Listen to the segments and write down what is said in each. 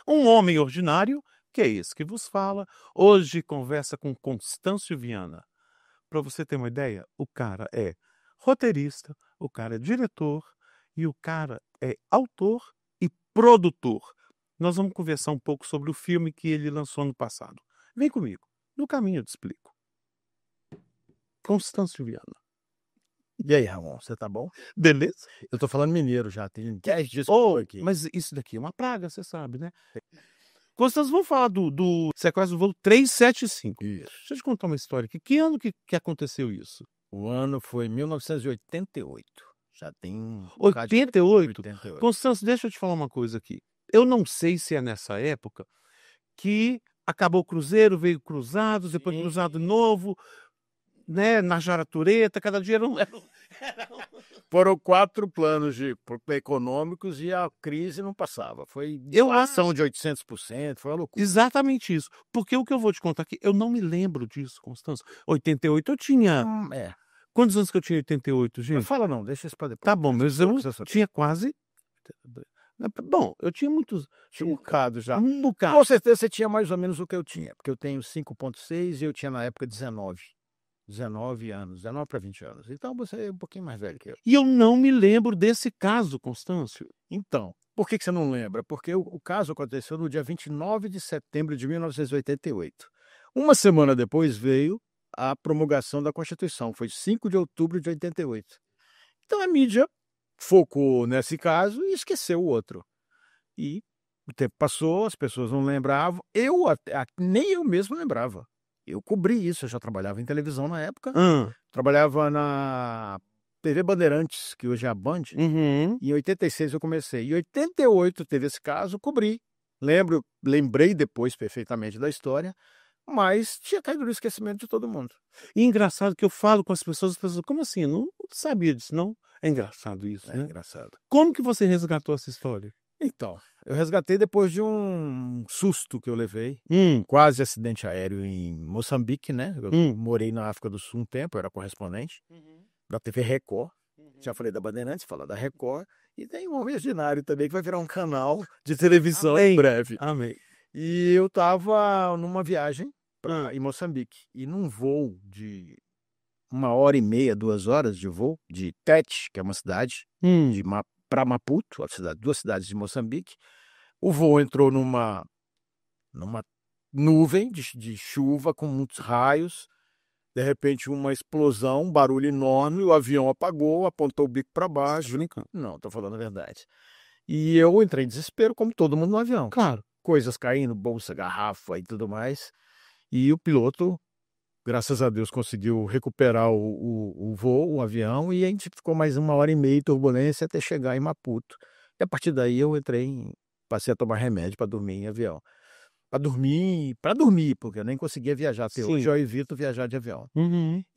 Um homem ordinário, que é esse que vos fala, hoje conversa com Constâncio Viana. Para você ter uma ideia, o cara é roteirista, o cara é diretor e o cara é autor e produtor. Nós vamos conversar um pouco sobre o filme que ele lançou no passado. Vem comigo, no caminho eu te explico. Constâncio Viana. E aí, Ramon, você tá bom? Beleza? Eu tô falando mineiro já, tem 10 dias que eu tô aqui. Mas isso daqui é uma praga, você sabe, né? Constância, vamos falar do sequestro do voo 375. Isso. Deixa eu te contar uma história aqui. Que ano que aconteceu isso? O ano foi 1988. Já tem um 88? 88. Constância, deixa eu te falar uma coisa aqui. Eu não sei se é nessa época que acabou o cruzeiro, veio cruzados, depois Sim. cruzado novo, né? Na Jaratureta, cada dia era um... Foram 4 planos econômicos e a crise não passava. Foi ação de 800%, foi uma loucura. Exatamente isso. Porque o que eu vou te contar aqui, eu não me lembro disso, Constância. 88 eu tinha... Quantos anos que eu tinha em 88, gente? Não fala não, deixa isso pra depois. Tá bom, mas eu tinha quase... Bom, eu tinha muitos... Tinha um bocado já. Um bocado. Com certeza você tinha mais ou menos o que eu tinha, porque eu tenho 5,6 e eu tinha na época 19 anos, 19 para 20 anos. Então você é um pouquinho mais velho que eu. E eu não me lembro desse caso, Constâncio. Então, por que você não lembra? Porque o caso aconteceu no dia 29 de setembro de 1988. Uma semana depois veio a promulgação da Constituição, foi 5 de outubro de 88. Então a mídia focou nesse caso e esqueceu o outro. E o tempo passou, as pessoas não lembravam, nem eu mesmo lembrava. Eu cobri isso, eu já trabalhava em televisão na época, trabalhava na TV Bandeirantes, que hoje é a Band, e em 86 eu comecei. Em 88 teve esse caso, cobri. Lembrei depois perfeitamente da história, mas tinha caído no esquecimento de todo mundo. E engraçado que eu falo com as pessoas, como assim? Eu não sabia disso, não? É engraçado isso, né? É engraçado. Como que você resgatou essa história? Então, eu resgatei depois de um susto que eu levei, quase acidente aéreo em Moçambique, né? Eu morei na África do Sul um tempo, eu era correspondente da TV Record. Já falei da Bandeirantes, fala da Record. E tem um Homem Ordinário também, que vai virar um canal de televisão em breve. Amém. E eu estava numa viagem em Moçambique. E num voo de 1h30, 2 horas de voo, de Tete, que é uma cidade, para Maputo, duas cidades de Moçambique. O voo entrou numa nuvem de chuva com muitos raios. De repente, uma explosão, um barulho enorme, o avião apagou, apontou o bico para baixo. Não, estou falando a verdade. E eu entrei em desespero, como todo mundo no avião. Claro. Coisas caindo, bolsa, garrafa e tudo mais. E o piloto, graças a Deus, conseguiu recuperar o voo, o avião, e a gente ficou mais 1h30 em turbulência até chegar em Maputo. E a partir daí eu passei a tomar remédio para dormir em avião. Para dormir, porque eu nem conseguia viajar. Até hoje eu evito viajar de avião.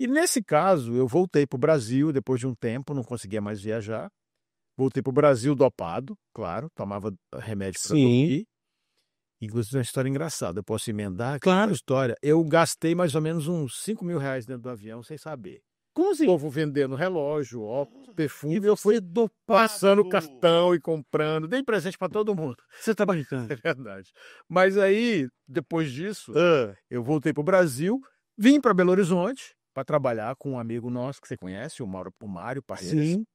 E nesse caso, eu voltei para o Brasil depois de um tempo, não conseguia mais viajar. Voltei para o Brasil dopado, claro, tomava remédio para dormir. Inclusive, uma história engraçada, eu posso emendar? Claro. História. Eu gastei mais ou menos uns 5 mil reais dentro do avião, sem saber. Como assim? O povo vendendo relógio, óculos, perfume, e eu fui passando cartão e comprando, dei presente para todo mundo. Você tá brincando? É verdade. Mas aí, depois disso, eu voltei para o Brasil, vim para Belo Horizonte para trabalhar com um amigo nosso que você conhece, o Mário Parreiras. Sim.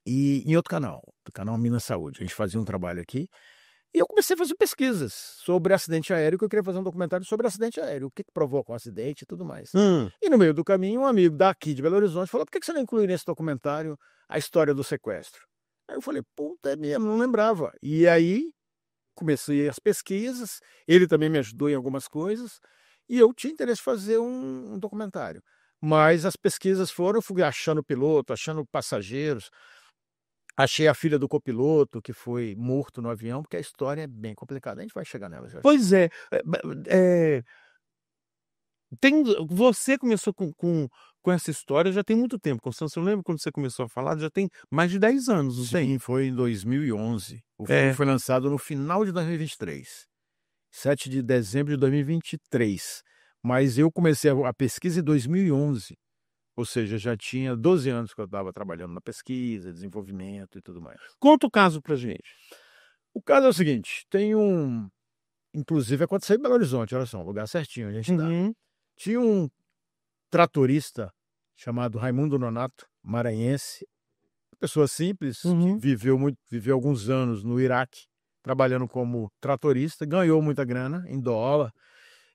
E em outro canal, do canal Minas Saúde. A gente fazia um trabalho aqui. E eu comecei a fazer pesquisas sobre acidente aéreo, que eu queria fazer um documentário sobre acidente aéreo, o que provoca um acidente e tudo mais. E no meio do caminho, um amigo daqui de Belo Horizonte falou: por que você não inclui nesse documentário a história do sequestro? Aí eu falei: puta, é mesmo, não lembrava. E aí comecei as pesquisas, ele também me ajudou em algumas coisas, e eu tinha interesse em fazer um documentário. Mas as pesquisas foram, eu fui achando piloto, achando passageiros. Achei a filha do copiloto, que foi morto no avião, porque a história é bem complicada. A gente vai chegar nela já. Pois é. Você começou com essa história já tem muito tempo, Constância. Eu lembro quando você começou a falar, já tem mais de 10 anos, não tem? Sim, foi em 2011. O filme foi lançado no final de 2023. 7 de dezembro de 2023. Mas eu comecei a pesquisa em 2011. Ou seja, já tinha 12 anos que eu estava trabalhando na pesquisa, desenvolvimento e tudo mais. Conta o caso pra gente. O caso é o seguinte, tem um inclusive aconteceu em Belo Horizonte, olha só, um lugar certinho onde a gente está. Uhum. Tinha um tratorista chamado Raimundo Nonato, maranhense, uma pessoa simples, que Uhum. viveu alguns anos no Iraque, trabalhando como tratorista, ganhou muita grana em dólar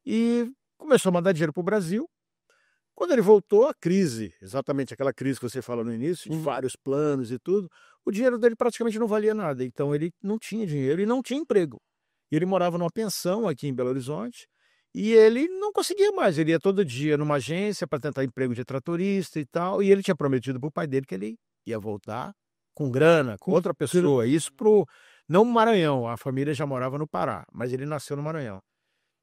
e começou a mandar dinheiro para o Brasil. Quando ele voltou, a crise, exatamente aquela crise que você falou no início, de Uhum. vários planos e tudo, o dinheiro dele praticamente não valia nada. Então ele não tinha dinheiro e não tinha emprego. E ele morava numa pensão aqui em Belo Horizonte e ele não conseguia mais. Ele ia todo dia numa agência para tentar emprego de tratorista e tal. E ele tinha prometido para o pai dele que ele ia voltar com grana, com outra pessoa. Isso não no Maranhão, a família já morava no Pará, mas ele nasceu no Maranhão.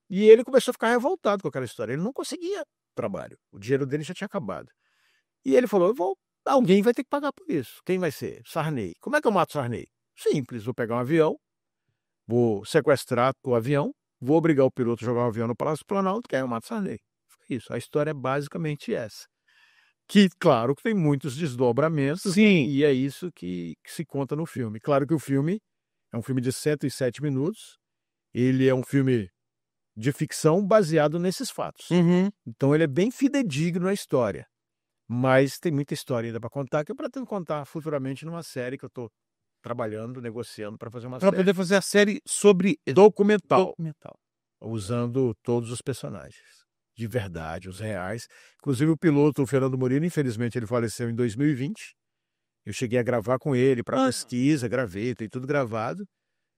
E ele começou a ficar revoltado com aquela história. Ele não conseguia trabalho. O dinheiro dele já tinha acabado. E ele falou: alguém vai ter que pagar por isso. Quem vai ser? Sarney. Como é que eu mato Sarney? Simples, vou pegar um avião, vou sequestrar o avião, vou obrigar o piloto a jogar o avião no Palácio do Planalto, que aí eu mato Sarney. Foi isso. A história é basicamente essa. Que, claro, que tem muitos desdobramentos. Sim. E é isso que se conta no filme. Claro que o filme é um filme de 107 minutos. Ele é um filme de ficção baseado nesses fatos. Uhum. Então ele é bem fidedigno à história. Mas tem muita história ainda para contar, que eu pretendo contar futuramente numa série que eu estou trabalhando, negociando para fazer uma Para série poder fazer a série sobre documental, documental. usando todos os personagens, de verdade, os reais. Inclusive o piloto, o Fernando Murilo, infelizmente ele faleceu em 2020. Eu cheguei a gravar com ele para pesquisa, gravei, tem tudo gravado.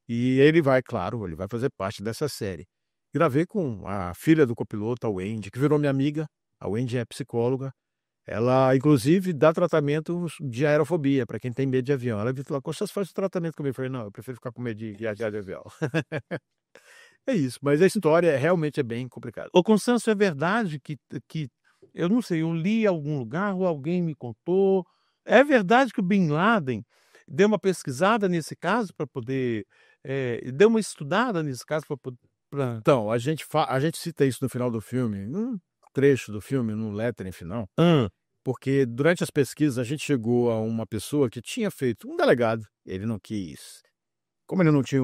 E ele vai, claro, ele vai fazer parte dessa série. Gravei com a filha do copiloto, a Wendy, que virou minha amiga. A Wendy é psicóloga. Ela, inclusive, dá tratamento de aerofobia para quem tem medo de avião. Ela me falou: "Você faz o tratamento comigo?" Eu falei: "Não, eu prefiro ficar com medo de viajar de avião." É isso, mas a história realmente é bem complicada. Ô Constâncio, é verdade que eu não sei, eu li em algum lugar ou alguém me contou, é verdade que o Bin Laden deu uma pesquisada nesse caso para poder, deu uma estudada nesse caso para poder pra Então, a gente cita isso no final do filme, num trecho do filme, no lettering final, hã. porque durante as pesquisas a gente chegou a uma pessoa que tinha feito um delegado, ele não quis, como ele não tinha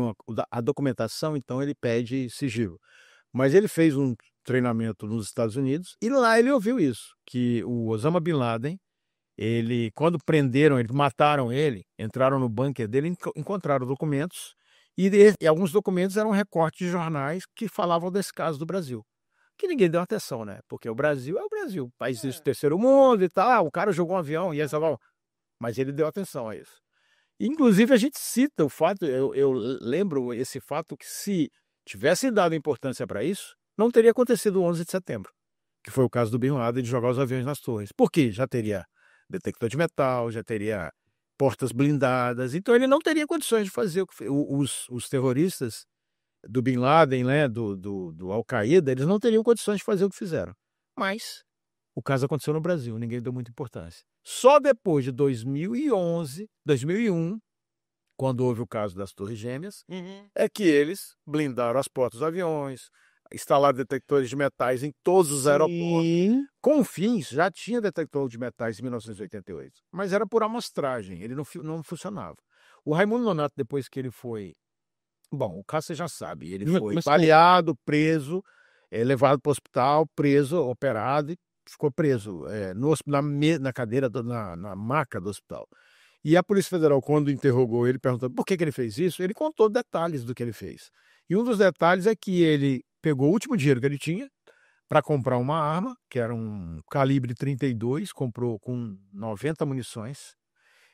a documentação, então ele pede sigilo. Mas ele fez um treinamento nos Estados Unidos e lá ele ouviu isso, que o Osama Bin Laden, ele, quando prenderam ele, mataram ele, entraram no bunker dele, encontraram documentos e alguns documentos eram recortes de jornais que falavam desse caso do Brasil. Que ninguém deu atenção, né? Porque o Brasil é o Brasil, país do terceiro mundo e tal. O cara jogou um avião e essa, mas ele deu atenção a isso. Inclusive, a gente cita o fato, eu lembro esse fato, que se tivesse dado importância para isso, não teria acontecido o 11 de setembro, que foi o caso do Bin Laden de jogar os aviões nas torres. Por quê? Já teria detector de metal, já teria portas blindadas, então ele não teria condições de fazer o que os terroristas do Bin Laden, né, do Al-Qaeda, eles não teriam condições de fazer o que fizeram. Mas o caso aconteceu no Brasil, ninguém deu muita importância. Só depois de 2011, 2001, quando houve o caso das Torres Gêmeas, Uhum. é que eles blindaram as portas dos aviões, instalaram detectores de metais em todos os aeroportos. Sim. Confins já tinha detector de metais em 1988, mas era por amostragem, ele não funcionava. O Raimundo Nonato, depois que ele foi... Bom, o caso você já sabe, ele foi Mas baleado, preso, levado para o hospital, preso, operado e ficou preso, no hosp na cadeira na maca do hospital. E a Polícia Federal, quando interrogou ele, perguntando por que ele fez isso, ele contou detalhes do que ele fez. E um dos detalhes é que ele pegou o último dinheiro que ele tinha para comprar uma arma, que era um calibre 32, comprou com 90 munições,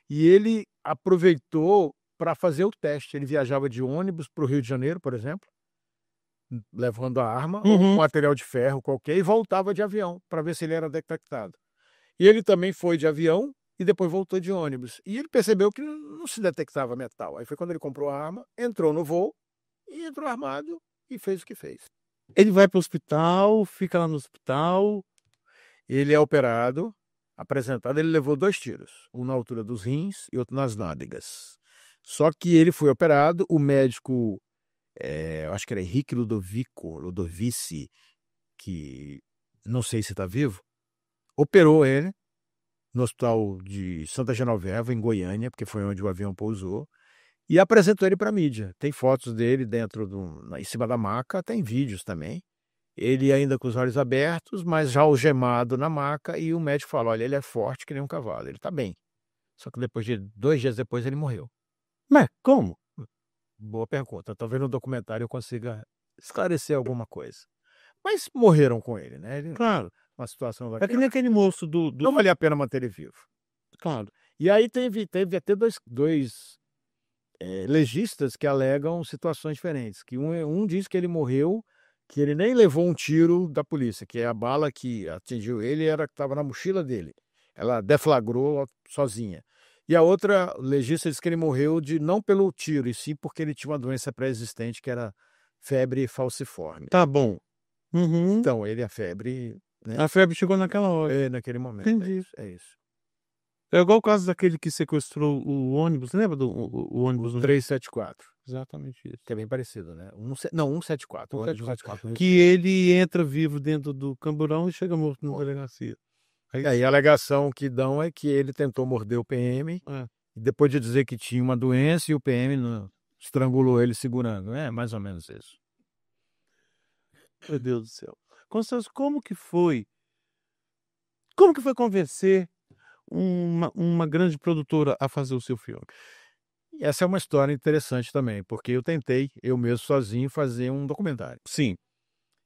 e ele aproveitou para fazer o teste. Ele viajava de ônibus para o Rio de Janeiro, por exemplo, levando a arma ou um uhum. material de ferro qualquer, e voltava de avião para ver se ele era detectado. E ele também foi de avião e depois voltou de ônibus. E ele percebeu que não se detectava metal. Aí foi quando ele comprou a arma, entrou no voo e entrou armado e fez o que fez. Ele vai para o hospital, fica lá no hospital. Ele é operado, apresentado, ele levou 2 tiros, um na altura dos rins e outro nas nádegas. Só que ele foi operado, o médico, eu acho que era Henrique Ludovici, que não sei se está vivo, operou ele no hospital de Santa Genoveva, em Goiânia, porque foi onde o avião pousou. e apresentou ele para a mídia. Tem fotos dele dentro em cima da maca, tem vídeos também. Ele ainda com os olhos abertos, mas já algemado na maca, e o médico fala: olha, ele é forte que nem um cavalo, ele está bem. Só que depois de 2 dias depois ele morreu. Mas como? Boa pergunta, talvez no documentário eu consiga esclarecer alguma coisa. Mas morreram com ele, né, Claro. uma situação É que nem aquele moço não valia a pena manter ele vivo. Claro. E aí teve até dois legistas que alegam situações diferentes, que um diz que ele morreu, que ele nem levou um tiro da polícia, que a bala que atingiu ele estava na mochila dele, ela deflagrou sozinha. E a outra legista diz que ele morreu não pelo tiro, e sim porque ele tinha uma doença pré-existente, que era febre falciforme. Tá bom. Uhum. Então, a febre, né? A febre chegou naquela hora. Naquele momento. Entendi. É isso. É igual o caso daquele que sequestrou o ônibus, lembra o ônibus? 374. Exatamente isso. Que é bem parecido, né? 174. 174. Que ele entra vivo dentro do camburão e chega morto na delegacia. E aí a alegação que dão é que ele tentou morder o PM, e depois de dizer que tinha uma doença, e o PM estrangulou ele segurando. É mais ou menos isso. Meu Deus do céu. Constâncio, como que foi convencer uma grande produtora a fazer o seu filme? E essa é uma história interessante também, porque eu tentei, eu mesmo sozinho, fazer um documentário. Sim.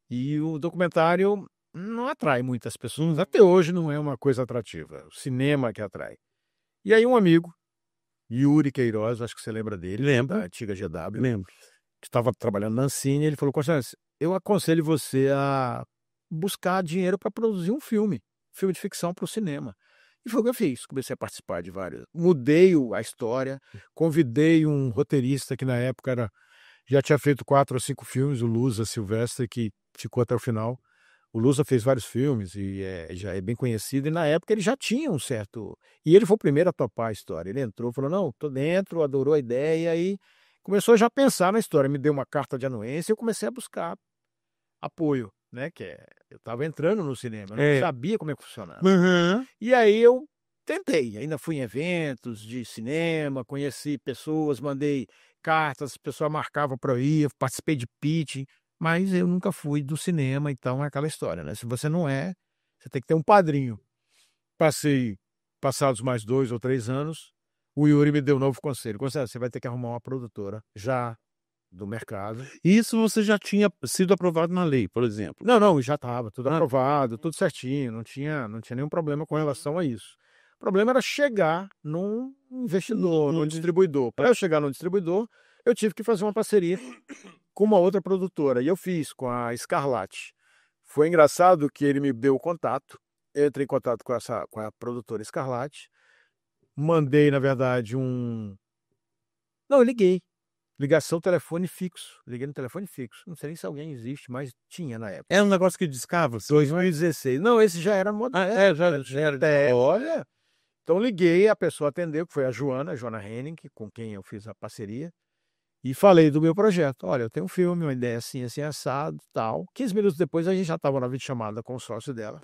E o documentário não atrai muitas pessoas, até hoje não é uma coisa atrativa, o cinema que atrai. E aí um amigo, Yuri Queiroz, acho que você lembra dele, Lembro. da antiga GW, Lembro. que estava trabalhando na Ancine, ele falou: Constâncio, eu aconselho você a buscar dinheiro para produzir um filme de ficção para o cinema. E foi o que eu fiz, comecei a participar de vários, mudei a história, convidei um roteirista que na época já tinha feito 4 ou 5 filmes, o Lusa Silvestre, que ficou até o final. O Lusa fez vários filmes e já é bem conhecido, e na época ele já tinha um certo... E ele foi o primeiro a topar a história. Ele entrou, falou: não, tô dentro, adorou a ideia, e começou já a pensar na história. Me deu uma carta de anuência e eu comecei a buscar apoio, né? Eu estava entrando no cinema, eu não sabia como é que funcionava. Uhum. E aí eu tentei, ainda fui em eventos de cinema, conheci pessoas, mandei cartas, as pessoas marcavam para eu ir, participei de pitching, mas eu nunca fui do cinema, então é aquela história, né? Se você não você tem que ter um padrinho. Passados mais 2 ou 3 anos, o Yuri me deu um novo conselho: você vai ter que arrumar uma produtora já do mercado. Isso você já tinha sido aprovado na lei, por exemplo? Não, já estava tudo aprovado, tudo certinho, não tinha nenhum problema com relação a isso. O problema era chegar num investidor, num distribuidor. Para eu chegar num distribuidor, eu tive que fazer uma parceria com uma outra produtora, e eu fiz com a Scarlatti. Foi engraçado que ele me deu o contato, eu entrei em contato com a produtora Scarlatti, mandei, na verdade, Não, eu liguei. Ligação, telefone fixo. Liguei no telefone fixo. Não sei nem se alguém existe, mas tinha na época. É um negócio que discava? 2016. Não, esse já era moderno. Já era. Olha. Então liguei, a pessoa atendeu, que foi a Joana Henning, com quem eu fiz a parceria, e falei do meu projeto. Olha, eu tenho um filme, uma ideia assim, assim, assado, tal. 15 minutos depois a gente já estava na videochamada com o sócio dela,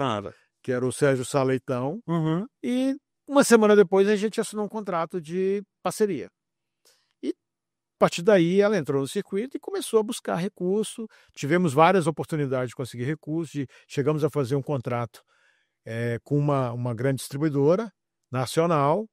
que era o Sérgio Saleitão. Uhum. E uma semana depois a gente assinou um contrato de parceria. A partir daí, ela entrou no circuito e começou a buscar recurso. Tivemos várias oportunidades de conseguir recursos. Chegamos a fazer um contrato com uma grande distribuidora nacional,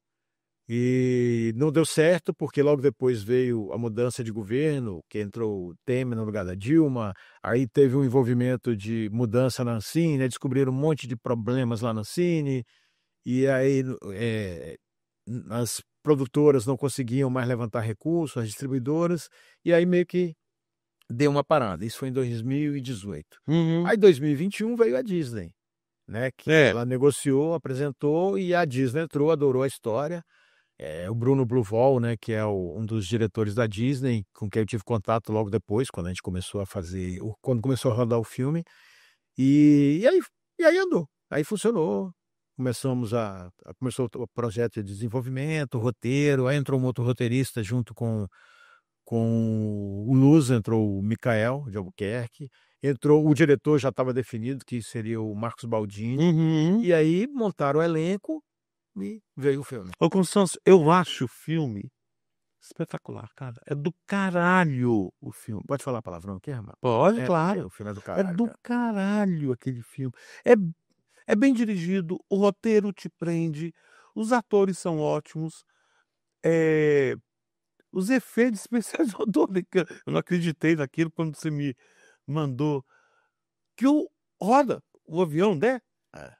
e não deu certo porque logo depois veio a mudança de governo, que entrou o Temer no lugar da Dilma. Aí teve um envolvimento de mudança na Ancine, descobriram um monte de problemas lá na Ancine, e aí as produtoras não conseguiam mais levantar recursos, as distribuidoras, e aí meio que deu uma parada. Isso foi em 2018. Uhum. Aí em 2021 veio a Disney, né? Que ela negociou, apresentou, e a Disney entrou, adorou a história. O Bruno Bluval, né, que é um dos diretores da Disney, com quem eu tive contato logo depois, quando a gente começou a quando começou a rodar o filme, e aí andou, aí funcionou. Começou o projeto de desenvolvimento, roteiro, aí entrou um outro roteirista junto com o Luz, entrou o Micael de Albuquerque, entrou o diretor, já estava definido, que seria o Marcos Baldini, Uhum. e aí montaram o elenco e veio o filme. Ô Constâncio, eu acho o filme Espetacular, cara. É do caralho o filme. Pode falar palavrão aqui, irmão? Pode, É, claro. o filme é do É caralho, do cara. caralho aquele filme. É é bem dirigido, o roteiro te prende, os atores são ótimos, eh, os efeitos especiais eu adorei, que eu não acreditei naquilo quando você me mandou, que o roda o avião, né? É.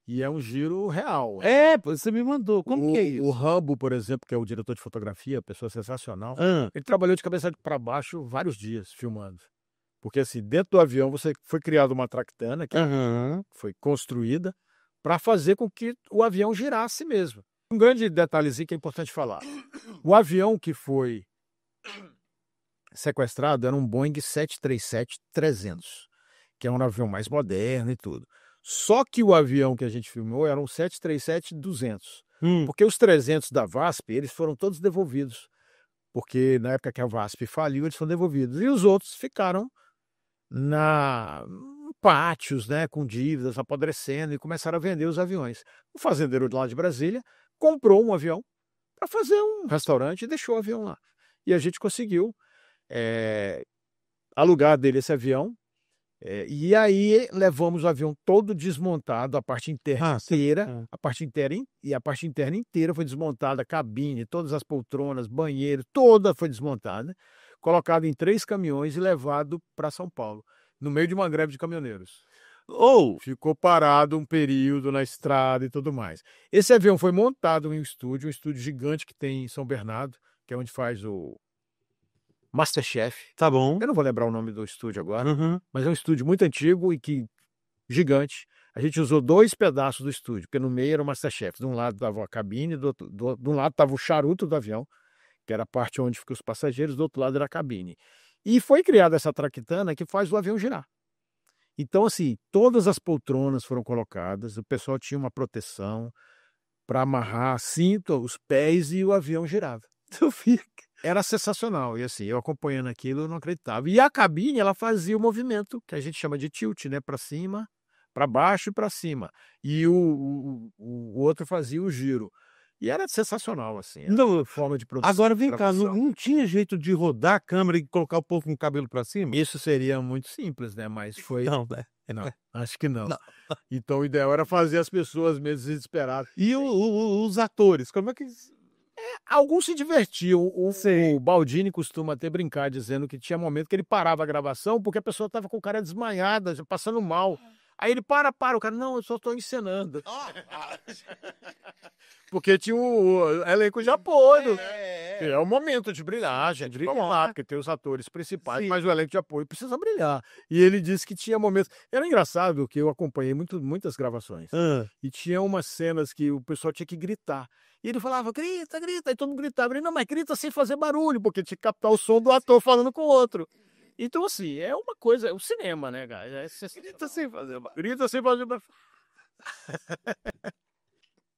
E é um giro real. É, pô, você me mandou. Como que é O isso? Rambo, por exemplo, que é o diretor de fotografia, pessoa sensacional, Hã. ele trabalhou de cabeça para baixo vários dias filmando. Porque, assim, dentro do avião foi criada uma traquitana que Aham. foi construída para fazer com que o avião girasse mesmo. Um grande detalhezinho que é importante falar: o avião que foi sequestrado era um Boeing 737-300, que é um avião mais moderno e tudo. Só que o avião que a gente filmou era um 737-200, Hum. porque os 300 da VASP, eles foram todos devolvidos, porque na época que a VASP faliu, eles foram devolvidos. E os outros ficaram na pátios, né, com dívidas, apodrecendo, e começaram a vender os aviões. O fazendeiro lá de Brasília comprou um avião para fazer um restaurante e deixou o avião lá. E a gente conseguiu alugar dele esse avião, e aí levamos o avião todo desmontado, a parte interna Ah, você inteira, hã. a parte interna e a parte interna inteira foi desmontada, a cabine, todas as poltronas, banheiro, toda foi desmontada, colocado em 3 caminhões e levado para São Paulo, no meio de uma greve de caminhoneiros. Ou Ficou parado um período na estrada e tudo mais. Esse avião foi montado em um estúdio gigante que tem em São Bernardo, que é onde faz o MasterChef. tá bom. Eu não vou lembrar o nome do estúdio agora, Aham. mas é um estúdio muito antigo e que gigante. A gente usou 2 pedaços do estúdio, porque no meio era o MasterChef. De um lado estava a cabine, de um lado estava o charuto do avião, que era a parte onde ficam os passageiros, do outro lado era a cabine. E foi criada essa traquitana que faz o avião girar. Então, assim, todas as poltronas foram colocadas, o pessoal tinha uma proteção para amarrar cinto, os pés, e o avião girava. Eu vi. Era sensacional, e assim, eu acompanhando aquilo, eu não acreditava. E a cabine, ela fazia o movimento que a gente chama de tilt, né, para cima, para baixo e para cima. E o outro fazia o giro. E era sensacional, assim, era Não, uma forma de agora vem cá, não tradução. não tinha jeito de rodar a câmera e colocar o povo com o cabelo pra cima? Isso seria muito simples, né, mas foi Não, né? não, acho que não. Não. Então o ideal era fazer as pessoas mesmo desesperadas. E os atores, como é que eles Alguns se divertiam. Sei. O Baldini costuma até brincar dizendo que tinha momento que ele parava a gravação, porque a pessoa estava com o cara desmaiada, já passando mal. Aí ele: para", o cara: "Não, eu só estou encenando". Porque tinha o elenco de apoio, que é o momento de brilhar, gente, vamos lá, porque tem os atores principais, Sim. mas o elenco de apoio precisa brilhar. E ele disse que tinha momentos, era engraçado que eu acompanhei muitas gravações, Hã. e tinha umas cenas que o pessoal tinha que gritar. E ele falava: "Grita, grita", e todo mundo gritava. Ele: "Não, mas grita sem fazer barulho", porque tinha que captar o som do ator falando com o outro. Então, assim, é uma coisa, é o cinema, né, cara? Grita sem fazer ba Grita sem fazer barulho.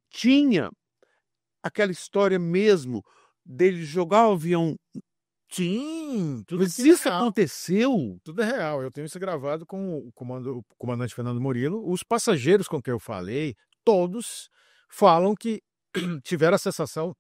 Tinha aquela história mesmo dele jogar o avião, Sim, tudo mas aquilo é isso real. aconteceu? Tudo é real. Eu tenho isso gravado com o comandante Fernando Murilo. Os passageiros com quem eu falei, todos falam que tiveram a sensação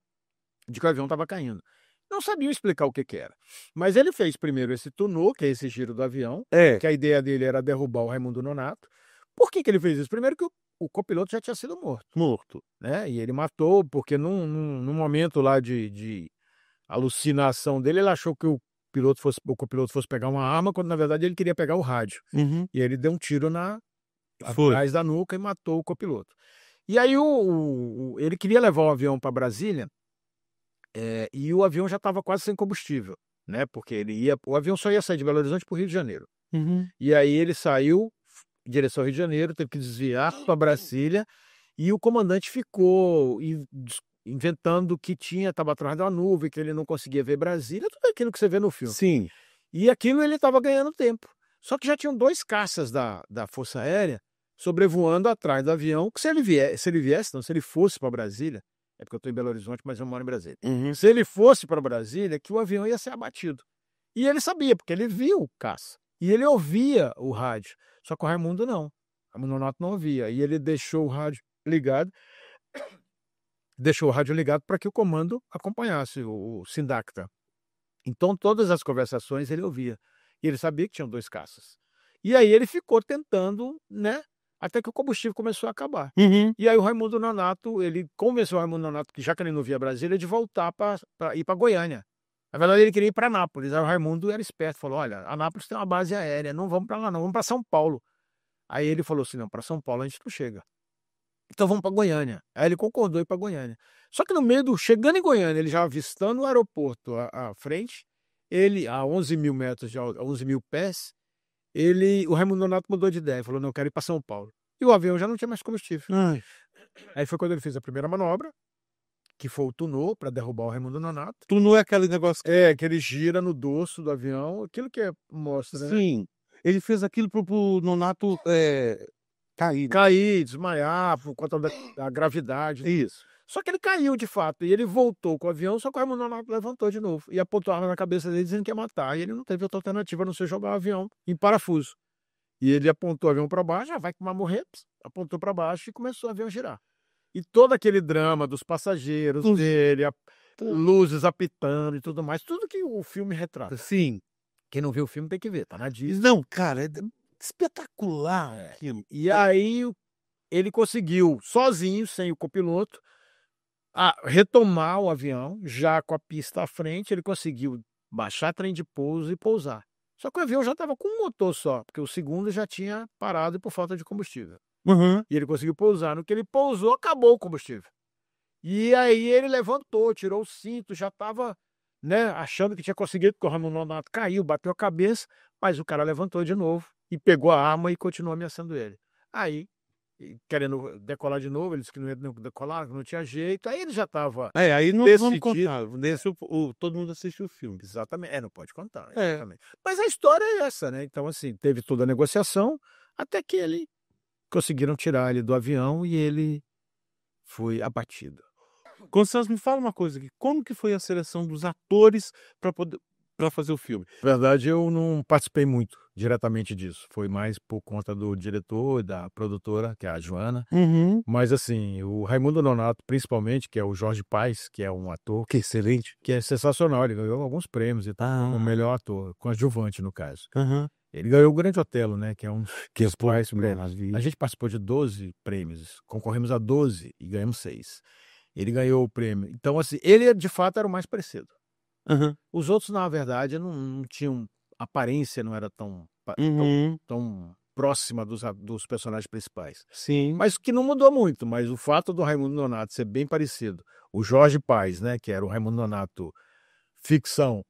de que o avião estava caindo. Não sabiam explicar o que que era. Mas ele fez primeiro esse tunô, que é esse giro do avião, É, que a ideia dele era derrubar o Raimundo Nonato. Por que que ele fez isso? Primeiro que o copiloto já tinha sido morto, morto. né, e ele matou, porque num momento lá de alucinação dele, ele achou que o copiloto fosse pegar uma arma, quando na verdade ele queria pegar o rádio. Uhum. E ele deu um tiro Foi. atrás da nuca e matou o copiloto. E aí ele queria levar o avião para Brasília, e o avião já estava quase sem combustível, né, porque o avião só ia sair de Belo Horizonte para o Rio de Janeiro. Uhum. E aí ele saiu em direção ao Rio de Janeiro, teve que desviar para Brasília, e o comandante ficou inventando que estava atrás da nuvem, que ele não conseguia ver Brasília, tudo aquilo que você vê no filme. Sim. E aquilo ele estava ganhando tempo. Só que já tinham 2 caças da Força Aérea sobrevoando atrás do avião, que se ele fosse para Brasília, é porque eu estou em Belo Horizonte, mas eu moro em Brasília. Uhum. Se ele fosse para Brasília, que o avião ia ser abatido. E ele sabia, porque ele viu o caça. E ele ouvia o rádio. Só que o Raimundo não. O Raimundo Nonato não ouvia. E ele deixou o rádio ligado, deixou o rádio ligado para que o comando acompanhasse o Sindacta. Então todas as conversações ele ouvia, e ele sabia que tinham 2 caças. E aí ele ficou tentando, né, até que o combustível começou a acabar. Uhum. E aí o Raimundo Nonato, ele convenceu o Raimundo Nonato, que já que ele não via Brasília, de voltar para ir para Goiânia. Na verdade ele queria ir para Anápolis, aí o Raimundo era esperto, falou: "Olha, Anápolis tem uma base aérea, não vamos para lá não, vamos para São Paulo". Aí ele falou assim: "Não, para São Paulo a gente não chega. Então vamos para Goiânia". Aí ele concordou em ir para Goiânia. Só que no meio do chegando em Goiânia, ele já avistando o aeroporto à frente, ele a 11.000 metros de 11.000 pés, o Raimundo Nonato mudou de ideia, falou: "Não, eu quero ir para São Paulo". E o avião já não tinha mais combustível. Ai. Aí foi quando ele fez a primeira manobra, que foi o tunô para derrubar o Raimundo Nonato. Tu não é aquele negócio Que ele gira no dorso do avião, aquilo que mostra, né, sim, ele fez aquilo pro Nonato, cair. cair, desmaiar por conta da gravidade. Isso. Só que ele caiu de fato, e ele voltou com o avião, só que o Raimundo Nonato levantou de novo e apontou a arma na cabeça dele dizendo que ia matar, e ele não teve outra alternativa a não ser jogar o avião em parafuso. E ele apontou o avião para baixo, já vai que vai morrer, apontou para baixo e começou o avião a girar. E todo aquele drama dos passageiros dele, luzes apitando e tudo mais, tudo que o filme retrata. Sim. Quem não viu o filme tem que ver, tá na Disney. Não, cara, é espetacular aquilo. E aí ele conseguiu, sozinho, sem o copiloto, retomar o avião, já com a pista à frente, ele conseguiu baixar trem de pouso e pousar. Só que o avião já estava com um motor só, porque o segundo já tinha parado por falta de combustível. Uhum. E ele conseguiu pousar. No que ele pousou, acabou o combustível. E aí ele levantou, tirou o cinto, já estava, né, achando que tinha conseguido, porque o Raimundo Nonato caiu, bateu a cabeça, mas o cara levantou de novo e pegou a arma e continuou ameaçando ele. Aí, querendo decolar de novo, ele disse que não ia decolar, que não tinha jeito, aí ele já estava Aí não vamos decidido. contar, todo mundo assistiu o filme. Exatamente, não pode contar, É. exatamente. Mas a história é essa, né, então assim, teve toda a negociação, até que conseguiram tirar ele do avião e ele foi abatido. Constância, me fala uma coisa aqui, como que foi a seleção dos atores para fazer o filme? Na verdade, eu não participei muito diretamente disso, foi mais por conta do diretor e da produtora, que é a Joana. Uhum. Mas assim, o Raimundo Nonato, principalmente, que é o Jorge Paes, que é um ator Que excelente. que é sensacional, ele ganhou alguns prêmios e tal, como melhor ator, coadjuvante no caso. Aham. Ele ganhou o Grande Otelo, né, que é um Que dos principais prêmios. maravilha. A gente participou de 12 prêmios, concorremos a 12 e ganhamos 6. Ele ganhou o prêmio. Então, assim, ele de fato era o mais parecido. Aham. Os outros, na verdade, não tinham aparência, não era tão Uhum. próxima dos personagens principais. Sim. Mas que não mudou muito, mas o fato do Raimundo Nonato ser bem parecido, o Jorge Paes, né, que era o Raimundo Nonato ficção,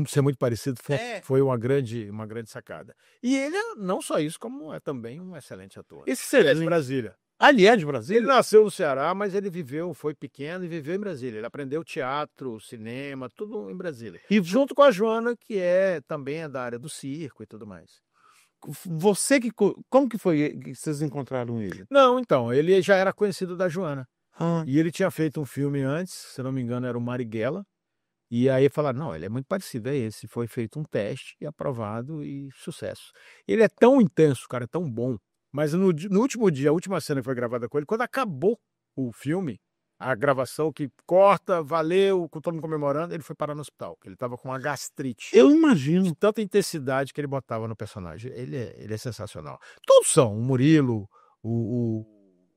ser muito parecido, foi uma grande sacada. E ele não só isso, como é também um excelente ator. Ele é de Excelente. Brasília. Ali é de Ele Brasília? nasceu no Ceará, mas ele foi pequeno e viveu em Brasília. Ele aprendeu teatro, cinema, tudo em Brasília. E Junto com a Joana, que também é da área do circo e tudo mais. você como que foi que vocês encontraram ele? Não, então, ele já era conhecido da Joana. Ah. E ele tinha feito um filme antes, se não me engano, era o Marighella. E aí falaram: não, ele é muito parecido, é esse. Foi feito um teste e aprovado e sucesso. Ele é tão intenso, cara, é tão bom. Mas no último dia, a última cena que foi gravada com ele, quando acabou o filme, a gravação que corta, valeu, com todo mundo comemorando, ele foi parar no hospital, porque ele estava com uma gastrite. Eu imagino. De tanta intensidade que ele botava no personagem. Ele é sensacional. Todos são. O Murilo, o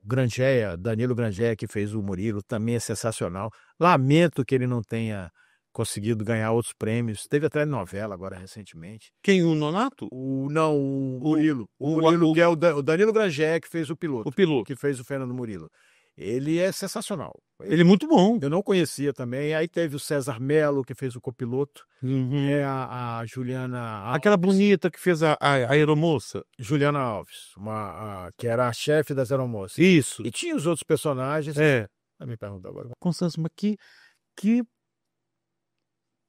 Grangeia, Danilo Grangeia, que fez o Murilo, também é sensacional. Lamento que ele não tenha conseguido ganhar outros prêmios. Teve até novela agora recentemente. Quem, o Nonato? O Murilo. O Murilo, que é o Danilo Grangeia, que fez o piloto. O piloto. Que fez o Fernando Murilo. Ele é sensacional. Ele é muito bom. Eu não conhecia também. Aí teve o César Mello, que fez o copiloto. Uhum. É a Juliana Alves. Aquela bonita que fez a aeromoça. Juliana Alves, que era a chefe das aeromoças. Isso. E tinha os outros personagens. É. Me pergunta agora. Constância, mas que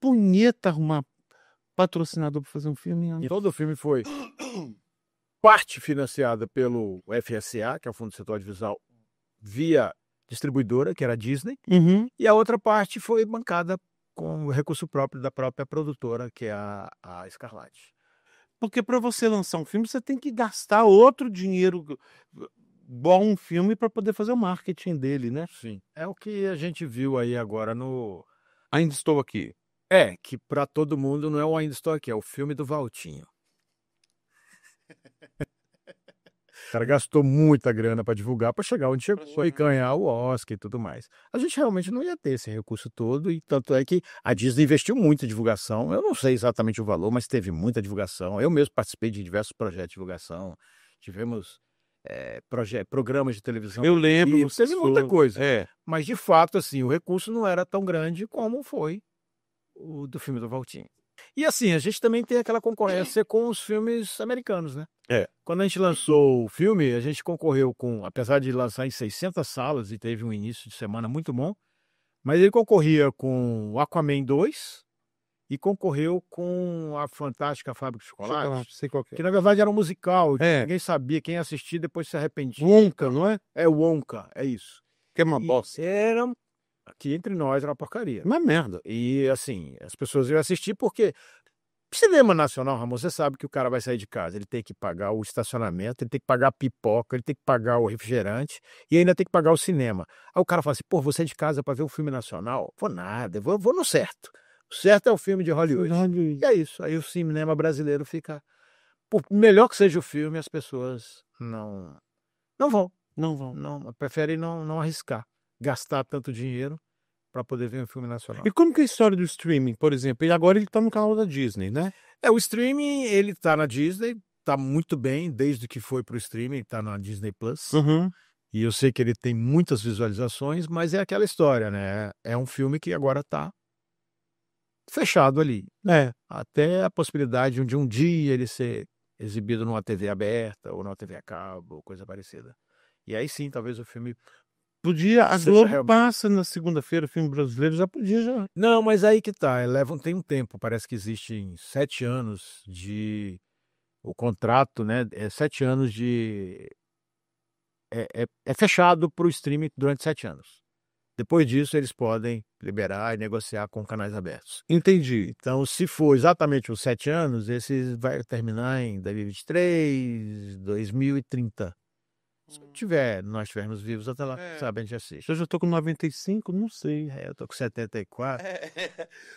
punheta arrumar patrocinador para fazer um filme. E todo o filme foi parte financiada pelo FSA, que é o Fundo de Setor Audiovisual, via distribuidora, que era a Disney, e a outra parte foi bancada com o recurso próprio da própria produtora, que é a Scarlatti. Porque para você lançar um filme, você tem que gastar outro dinheiro bom filme para poder fazer o marketing dele, né. Sim. É o que a gente viu aí agora no Ainda Estou Aqui. que pra todo mundo não é o Ainda Estou Aqui, é o filme do Valtinho. O cara gastou muita grana pra divulgar, pra chegar onde chegou e ganhar o Oscar e tudo mais. A gente realmente não ia ter esse recurso todo e tanto é que a Disney investiu muito em divulgação, eu não sei exatamente o valor, mas teve muita divulgação. Eu mesmo participei de diversos projetos de divulgação, tivemos, programas de televisão Eu lembro, e você teve muita falou. coisa. É. Mas de fato, assim, o recurso não era tão grande como foi o do filme do Valtinho. E assim, a gente também tem aquela concorrência com os filmes americanos, né. É. Quando a gente lançou o filme, a gente concorreu com apesar de lançar em 600 salas e teve um início de semana muito bom, mas ele concorria com o Aquaman 2 e concorreu com a Fantástica Fábrica de Chocolate, Sei qual que que é. na verdade era um musical, É. ninguém sabia, quem assistia depois se arrependia. Wonka, não é? É o Wonka, é isso. Que é uma E bosta. era aqui entre nós era uma porcaria. Uma merda. E assim, as pessoas iam assistir porque cinema nacional, Ramon, você sabe que o cara vai sair de casa, ele tem que pagar o estacionamento, ele tem que pagar a pipoca, ele tem que pagar o refrigerante e ainda tem que pagar o cinema. Aí o cara fala assim: "Pô, vou sair de casa para ver um filme nacional? Vou nada, vou no certo. O certo é o filme de Hollywood". E é isso, aí o cinema brasileiro fica por melhor que seja o filme, as pessoas não vão, Não vão. preferem não arriscar, gastar tanto dinheiro para poder ver um filme nacional. E como que é a história do streaming, por exemplo? E agora ele tá no canal da Disney, né? O streaming, ele tá na Disney, tá muito bem, desde que foi pro streaming, tá na Disney Plus. Uhum. E eu sei que ele tem muitas visualizações, mas é aquela história, né? É um filme que agora tá fechado ali. É. Até a possibilidade de um dia ele ser exibido numa TV aberta ou numa TV a cabo, ou coisa parecida. E aí sim, talvez o filme Podia, a seja Globo realmente. passa na segunda-feira filme brasileiro, já podia já. Não, mas aí que tá, tem um tempo, parece que existem 7 anos de o contrato, né, 7 anos de é fechado para o streaming durante 7 anos. Depois disso, eles podem liberar e negociar com canais abertos. Entendi. Então, se for exatamente os 7 anos, esse vai terminar em 2023, 2030. Se nós estivermos vivos até lá, sabe, a gente assiste. Eu já tô com 95, não sei. Eu tô com 74.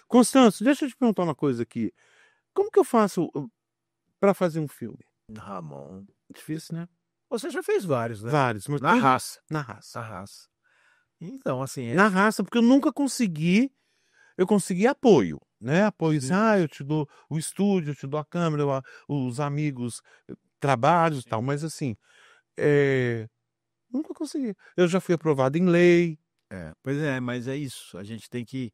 Constâncio, deixa eu te perguntar uma coisa aqui. Como que eu faço para fazer um filme? Ramon, Difícil, né? você já fez vários, né? Vários, mas Na raça. na raça. Na raça. Então, assim, Na raça, porque eu nunca consegui, eu consegui apoio, né? Apoio assim, Sim. eu te dou o estúdio, eu te dou a câmera, os amigos, trabalhos e tal, mas assim, nunca consegui. Eu já fui aprovado em lei. Pois é, mas é isso, a gente tem que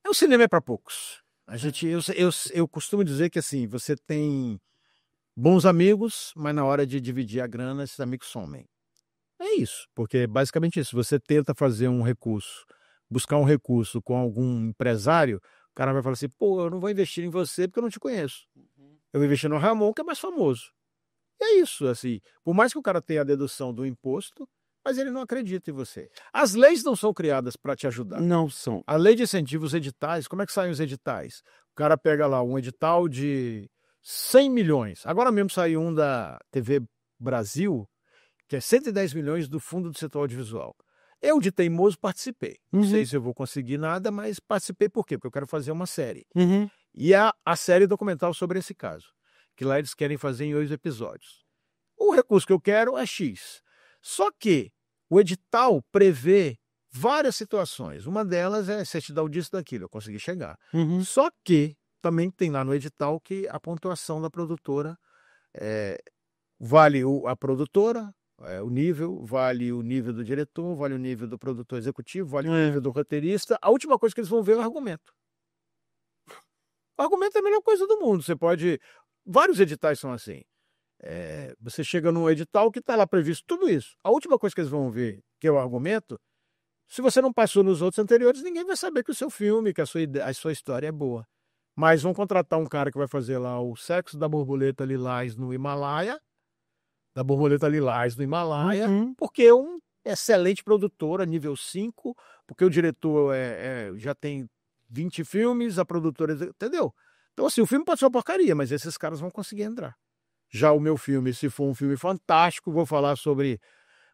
o cinema é para poucos. A gente eu costumo dizer que, assim, você tem bons amigos, mas na hora de dividir a grana, esses amigos somem. É isso, porque é basicamente isso, você tenta fazer um recurso, buscar um recurso com algum empresário, o cara vai falar assim: "Pô, eu não vou investir em você porque eu não te conheço. Eu vou investir no Ramon que é mais famoso". E é isso, assim, por mais que o cara tenha a dedução do imposto, mas ele não acredita em você. As leis não são criadas para te ajudar. Não são. A lei de incentivo, os editais, como é que saem os editais? O cara pega lá um edital de 100 milhões. Agora mesmo saiu um da TV Brasil, que é 110 milhões do Fundo do Setor Audiovisual. Eu, de teimoso, participei. Não Uhum. sei se eu vou conseguir nada, mas participei por quê? Porque eu quero fazer uma série. Uhum. E a série documental sobre esse caso, que lá eles querem fazer em 8 episódios. O recurso que eu quero é X. Só que o edital prevê várias situações. Uma delas é certidão disso, daquilo, eu consegui chegar. Uhum. Só que também tem lá no edital que a pontuação da produtora vale a produtora, o nível, vale o nível do diretor, vale o nível do produtor executivo, vale o nível do roteirista. A última coisa que eles vão ver é o argumento. O argumento é a melhor coisa do mundo. Você pode. Vários editais são assim. Você chega num edital que está lá previsto tudo isso. A última coisa que eles vão ver, que é o argumento, se você não passou nos outros anteriores, ninguém vai saber que o seu filme, que a sua história é boa. Mas vão contratar um cara que vai fazer lá o Sexo da Borboleta Lilás no Himalaia, Uhum. porque é um excelente produtor a nível 5, porque o diretor já tem 20 filmes, a produtora, entendeu? Então, assim, o filme pode ser uma porcaria, mas esses caras vão conseguir entrar. Já o meu filme, se for um filme fantástico, vou falar sobre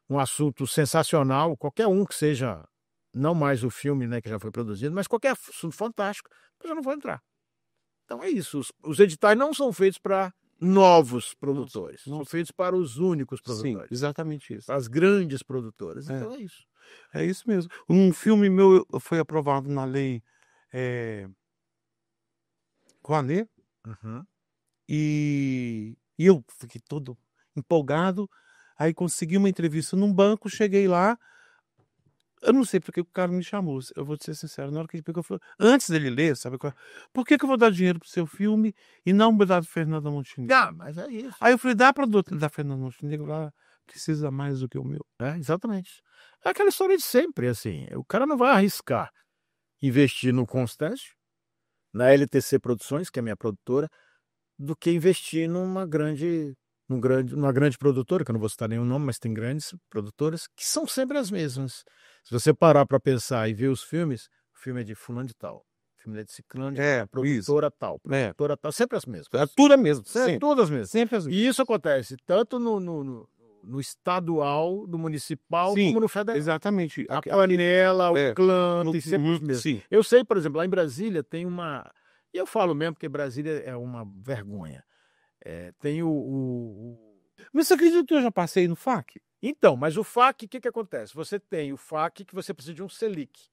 um assunto sensacional, qualquer um que seja, não mais o filme, né, que já foi produzido, mas qualquer assunto fantástico, eu já não vou entrar. Então é isso, os editais não são feitos para novos produtores, não são feitos para os únicos Sim, produtores, exatamente isso. para as grandes produtoras. É. Então é isso. É isso mesmo. Um filme meu foi aprovado na lei Rouanet, Uhum. e eu fiquei todo empolgado. Aí consegui uma entrevista num banco, cheguei lá, eu não sei porque o cara me chamou, eu vou te ser sincero, na hora que ele pegou, falou, antes dele ler, sabe qual é? Por que eu vou dar dinheiro pro seu filme e não dar do Fernanda Montenegro? Ah, mas é isso. Aí eu falei, dá pra da Fernanda Montenegro lá, precisa mais do que o meu. É, exatamente. É aquela história de sempre, assim, o cara não vai arriscar investir no Constâncio, na LTC Produções, que é a minha produtora, do que investir numa grande produtora, que eu não vou citar nenhum nome, mas tem grandes produtoras, que são sempre as mesmas. Se você parar para pensar e ver os filmes, o filme é de fulano de tal, o filme é de ciclano de tal, produtora tal, produtora tal, sempre as mesmas. É tudo é mesmo, Sempre, todas as mesmas. sempre as mesmas. E isso acontece tanto no estadual, no municipal, Sim, como no federal. exatamente. A panela, o clã, tem sempre os mesmos. Sim. Eu sei, por exemplo, lá em Brasília tem uma... E eu falo mesmo porque Brasília é uma vergonha. Tem Mas você acredita que eu já passei no FAC? Então, mas o FAC, o que acontece? Você tem o FAC que você precisa de um SELIC.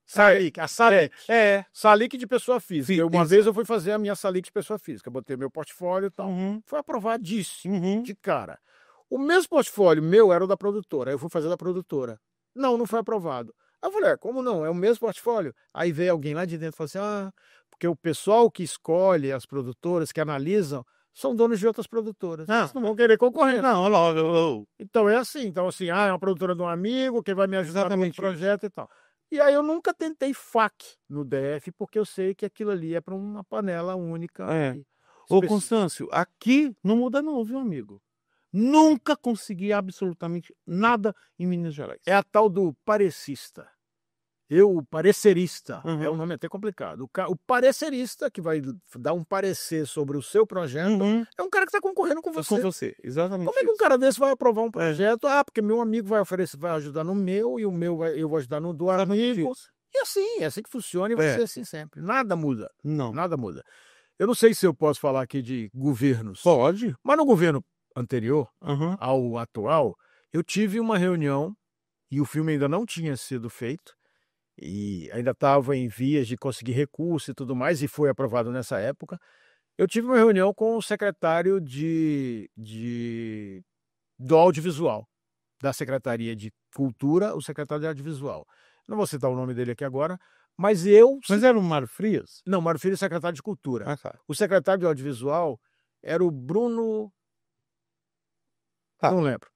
SALIC, a SALIC. SALIC de pessoa física. Uma vez eu fui fazer a minha SALIC de pessoa física, botei meu portfólio e tal. Foi aprovadíssimo, de cara. O mesmo portfólio meu era o da produtora, aí eu fui fazer da produtora. Não foi aprovado. Aí eu falei, como não? É o mesmo portfólio? Aí veio alguém lá de dentro e falou assim, porque o pessoal que escolhe as produtoras, que analisam, são donos de outras produtoras. Eles não vão querer concorrer. Não, logo. Então é assim, é uma produtora de um amigo que vai me ajudar no projeto e tal. E aí eu nunca tentei FAC no DF, porque eu sei que aquilo ali é para uma panela única. Ô, Constâncio, aqui não muda não, viu, amigo? Nunca consegui absolutamente nada em Minas Gerais. É a tal do parecista. O parecerista, é um nome até complicado. O parecerista, que vai dar um parecer sobre o seu projeto, é um cara que está concorrendo com você. Com você, exatamente. Como é que um cara desse vai aprovar um projeto? Porque meu amigo vai oferecer, vai ajudar no meu, e o meu eu vou ajudar no do amigo. E é assim que funciona e vai ser assim sempre. Nada muda. Não. Nada muda. Eu não sei se eu posso falar aqui de governos. Pode. Mas no governo anterior ao atual, eu tive uma reunião e o filme ainda não tinha sido feito e ainda estava em vias de conseguir recurso e tudo mais, e foi aprovado nessa época. Eu tive uma reunião com o secretário do audiovisual, da Secretaria de Cultura, o secretário de audiovisual. Não vou citar o nome dele aqui agora, mas Mas era o Mário Frias? Não, Mário Frias é secretário de Cultura. Tá. O secretário de audiovisual era o Bruno... Não lembro.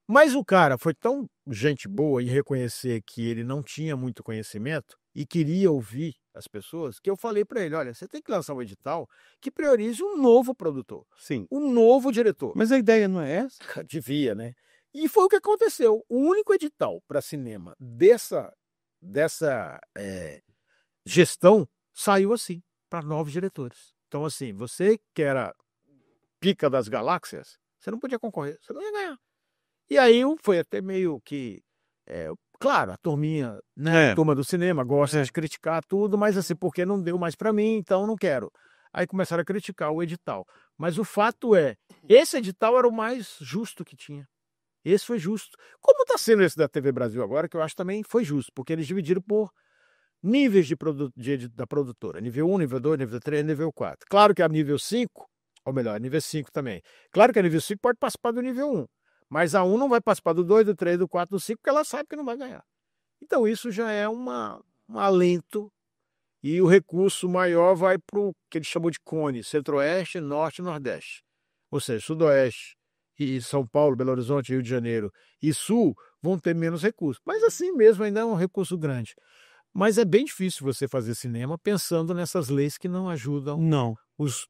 Mas o cara foi tão gente boa em reconhecer que ele não tinha muito conhecimento e queria ouvir as pessoas, que eu falei para ele, olha, você tem que lançar um edital que priorize um novo produtor. Sim. Um novo diretor. Mas a ideia não é essa? Devia, né? E foi o que aconteceu. O único edital para cinema dessa gestão saiu assim, para novos diretores. Então, assim, você que era pica das galáxias, você não podia concorrer, você não ia ganhar. E aí foi até meio que... claro, a turminha, né, a turma do cinema gosta de criticar tudo, mas assim, porque não deu mais para mim, então não quero. Aí começaram a criticar o edital. Mas o fato esse edital era o mais justo que tinha. Esse foi justo. Como está sendo esse da TV Brasil agora, que eu acho também foi justo, porque eles dividiram por níveis da produtora. Nível 1, nível 2, nível 3, nível 4. Claro que a nível 5, ou melhor, nível 5 também. Claro que a nível 5 pode participar do nível 1. Mas a 1 não vai participar do 2, do 3, do 4, do 5, porque ela sabe que não vai ganhar. Então isso já é um alento, e o recurso maior vai para o que ele chamou de cone, Centro-Oeste, Norte e Nordeste. Ou seja, Sudoeste e São Paulo, Belo Horizonte, Rio de Janeiro e Sul vão ter menos recursos. Mas assim mesmo ainda é um recurso grande. Mas é bem difícil você fazer cinema pensando nessas leis que não ajudam os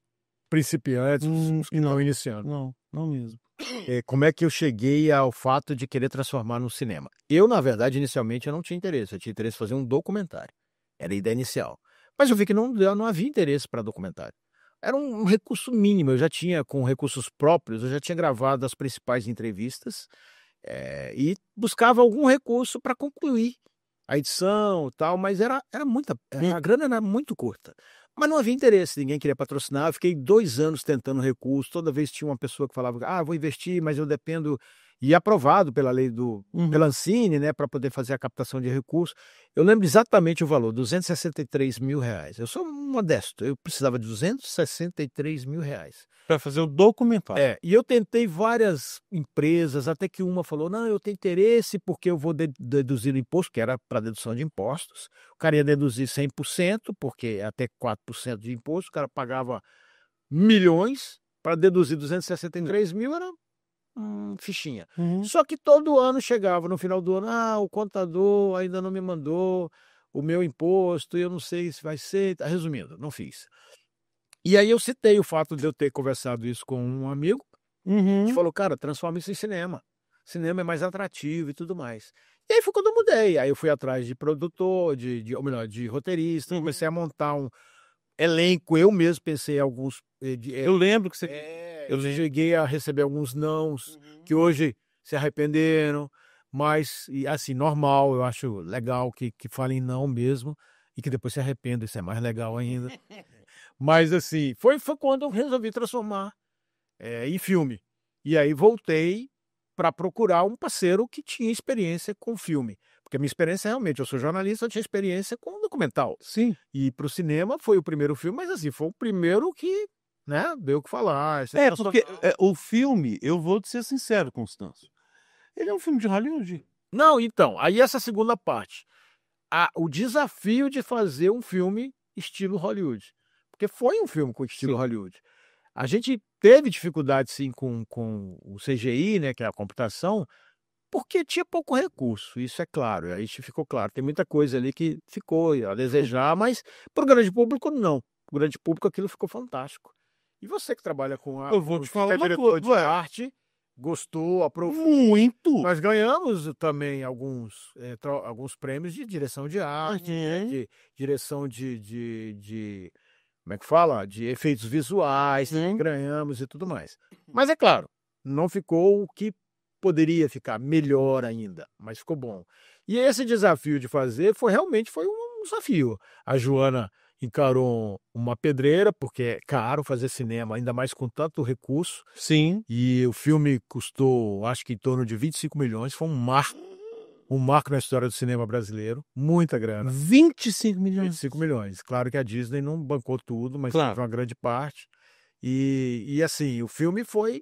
principiantes, os que estão iniciando. Não mesmo. Como é que eu cheguei ao fato de querer transformar no cinema? Eu, na verdade, inicialmente eu não tinha interesse. Eu tinha interesse em fazer um documentário. Era a ideia inicial. Mas eu vi que não havia interesse para documentário. era um recurso mínimo. Eu já tinha, com recursos próprios, eu já tinha gravado as principais entrevistas, e buscava algum recurso para concluir a edição e tal, mas era muita, a grana era muito curta. Mas não havia interesse, ninguém queria patrocinar. Eu fiquei 2 anos tentando recurso, toda vez tinha uma pessoa que falava: "Ah, vou investir, mas eu dependo", e aprovado pela lei pela Ancine, né, para poder fazer a captação de recursos. Eu lembro exatamente o valor, R$ 263.000. Eu sou modesto, eu precisava de R$ 263.000. Para fazer o documentário. E eu tentei várias empresas, até que uma falou: "Não, eu tenho interesse, porque eu vou deduzir o imposto", que era para dedução de impostos. O cara ia deduzir 100%, porque até 4% de imposto, o cara pagava milhões, para deduzir 263.000 era fichinha. Uhum. Só que todo ano chegava no final do ano: "Ah, o contador ainda não me mandou o meu imposto, e eu não sei se vai ser", resumindo, não fiz. E aí eu citei o fato de eu ter conversado isso com um amigo, que Uhum. falou: "Cara, transforma isso em cinema. Cinema é mais atrativo e tudo mais". E aí foi quando eu mudei, aí eu fui atrás de produtor, ou melhor, de roteirista, Uhum. comecei a montar um elenco, eu mesmo pensei em alguns, Eu lembro que você eu cheguei a receber alguns nãos, que hoje se arrependeram, mas, e assim, normal, eu acho legal que falem não mesmo, e que depois se arrependam, isso é mais legal ainda. Mas assim, foi quando eu resolvi transformar, em filme. E aí voltei para procurar um parceiro que tinha experiência com filme, porque a minha experiência realmente, eu sou jornalista, eu tinha experiência com documental. sim. E para o cinema foi o primeiro filme, mas assim, foi o primeiro que, né, deu o que falar, é Porque, sensacional. o filme, eu vou te ser sincero, Constâncio, ele é um filme de Hollywood. Não, então, aí essa segunda parte, o desafio de fazer um filme estilo Hollywood, porque foi um filme com estilo Sim. Hollywood. A gente teve dificuldade sim com o CGI, né, que é a computação, porque tinha pouco recurso, isso é claro, isso ficou claro. Tem muita coisa ali que ficou a desejar, mas para o grande público não. Para o grande público aquilo ficou fantástico. E você que trabalha Eu vou te falar é uma diretor de coisa, arte, gostou, aprovou. muito. Nós ganhamos também alguns prêmios de direção de arte, né, Uhum. de direção de como é que fala? De efeitos visuais, Sim. ganhamos e tudo mais. Mas é claro, não ficou o que poderia ficar melhor ainda, mas ficou bom. E esse desafio de fazer foi um desafio. A Joana encarou uma pedreira, porque é caro fazer cinema, ainda mais com tanto recurso, Sim. e o filme custou, acho que em torno de 25 milhões, foi um marco na história do cinema brasileiro, muita grana. 25 milhões. 25 milhões. Claro que a Disney não bancou tudo, mas teve Claro. uma grande parte. E assim, o filme foi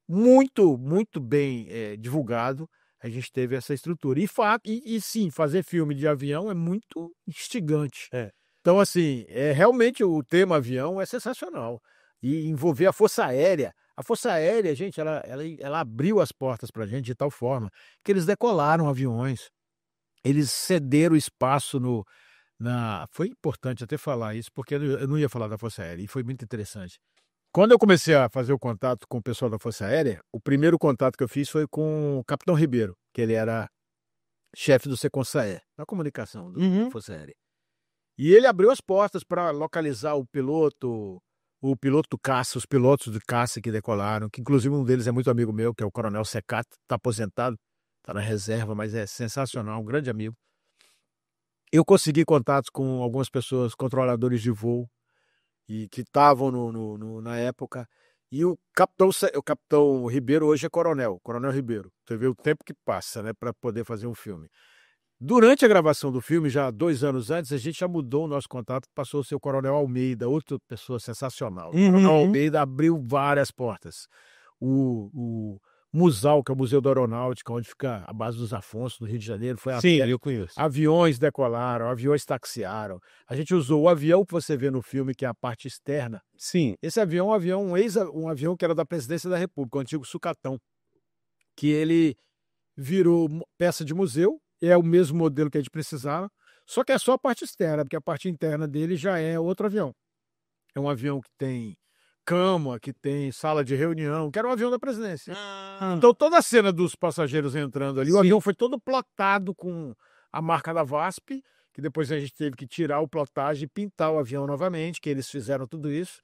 muito, muito bem, divulgado. A gente teve essa estrutura. E sim, fazer filme de avião é muito instigante. É. Então, assim, realmente o tema avião é sensacional. E envolver a Força Aérea. A Força Aérea, gente, ela abriu as portas para a gente de tal forma que eles decolaram aviões. Eles cederam espaço foi importante até falar isso, porque eu não ia falar da Força Aérea, e foi muito interessante. Quando eu comecei a fazer o contato com o pessoal da Força Aérea, o primeiro contato que eu fiz foi com o capitão Ribeiro, que ele era chefe do Seconsaé, na comunicação da Uhum. Força Aérea. E ele abriu as portas para localizar o piloto caça, os pilotos de caça que decolaram, que inclusive um deles é muito amigo meu, que é o Coronel Secat, está aposentado, está na reserva, mas é sensacional, um grande amigo. Eu consegui contatos com algumas pessoas, controladores de voo, e que estavam na época. E o capitão Ribeiro hoje é Coronel Ribeiro. Você vê o tempo que passa, né, para poder fazer um filme. Durante a gravação do filme, já 2 anos antes, a gente já mudou o nosso contato, passou a ser o Coronel Almeida, outra pessoa sensacional. O Coronel Uhum. Almeida abriu várias portas. O Musal, que é o Museu da Aeronáutica, onde fica a base dos Afonso, no Rio de Janeiro, foi Sim, aberto. eu conheço. Aviões decolaram, aviões taxiaram. A gente usou o avião que você vê no filme, que é a parte externa. Sim. Esse avião é um avião que era da Presidência da República, o antigo Sucatão, que ele virou peça de museu, é o mesmo modelo que a gente precisava, só que é só a parte externa, porque a parte interna dele já é outro avião. É um avião que tem cama, que tem sala de reunião, que era um avião da presidência. Então toda a cena dos passageiros entrando ali, o Sim. avião foi todo plotado com a marca da VASP, que depois a gente teve que tirar o plotagem e pintar o avião novamente, que eles fizeram tudo isso.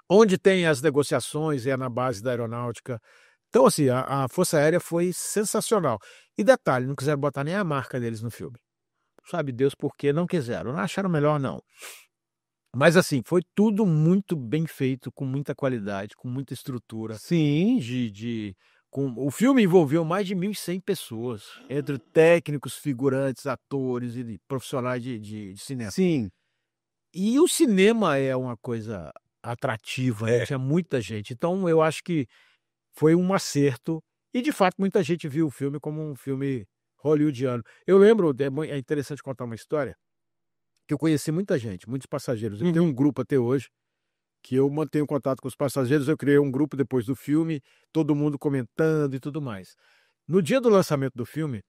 onde tem as negociações, é na base da aeronáutica. Então, assim, a Força Aérea foi sensacional. E detalhe, não quiseram botar nem a marca deles no filme. Sabe Deus por quê? Não quiseram. Não acharam melhor, não. Mas, assim, foi tudo muito bem feito, com muita qualidade, com muita estrutura. Sim. O filme envolveu mais de 1.100 pessoas, entre técnicos, figurantes, atores e profissionais de cinema. Sim. E o cinema é uma coisa atrativa, tinha muita gente. Então, eu acho que foi um acerto. E, de fato, muita gente viu o filme como um filme hollywoodiano. Eu lembro, é interessante contar uma história, que eu conheci muita gente, muitos passageiros. Eu tenho um grupo até hoje, que eu mantenho contato com os passageiros. Eu criei um grupo depois do filme, todo mundo comentando e tudo mais. No dia do lançamento do filme,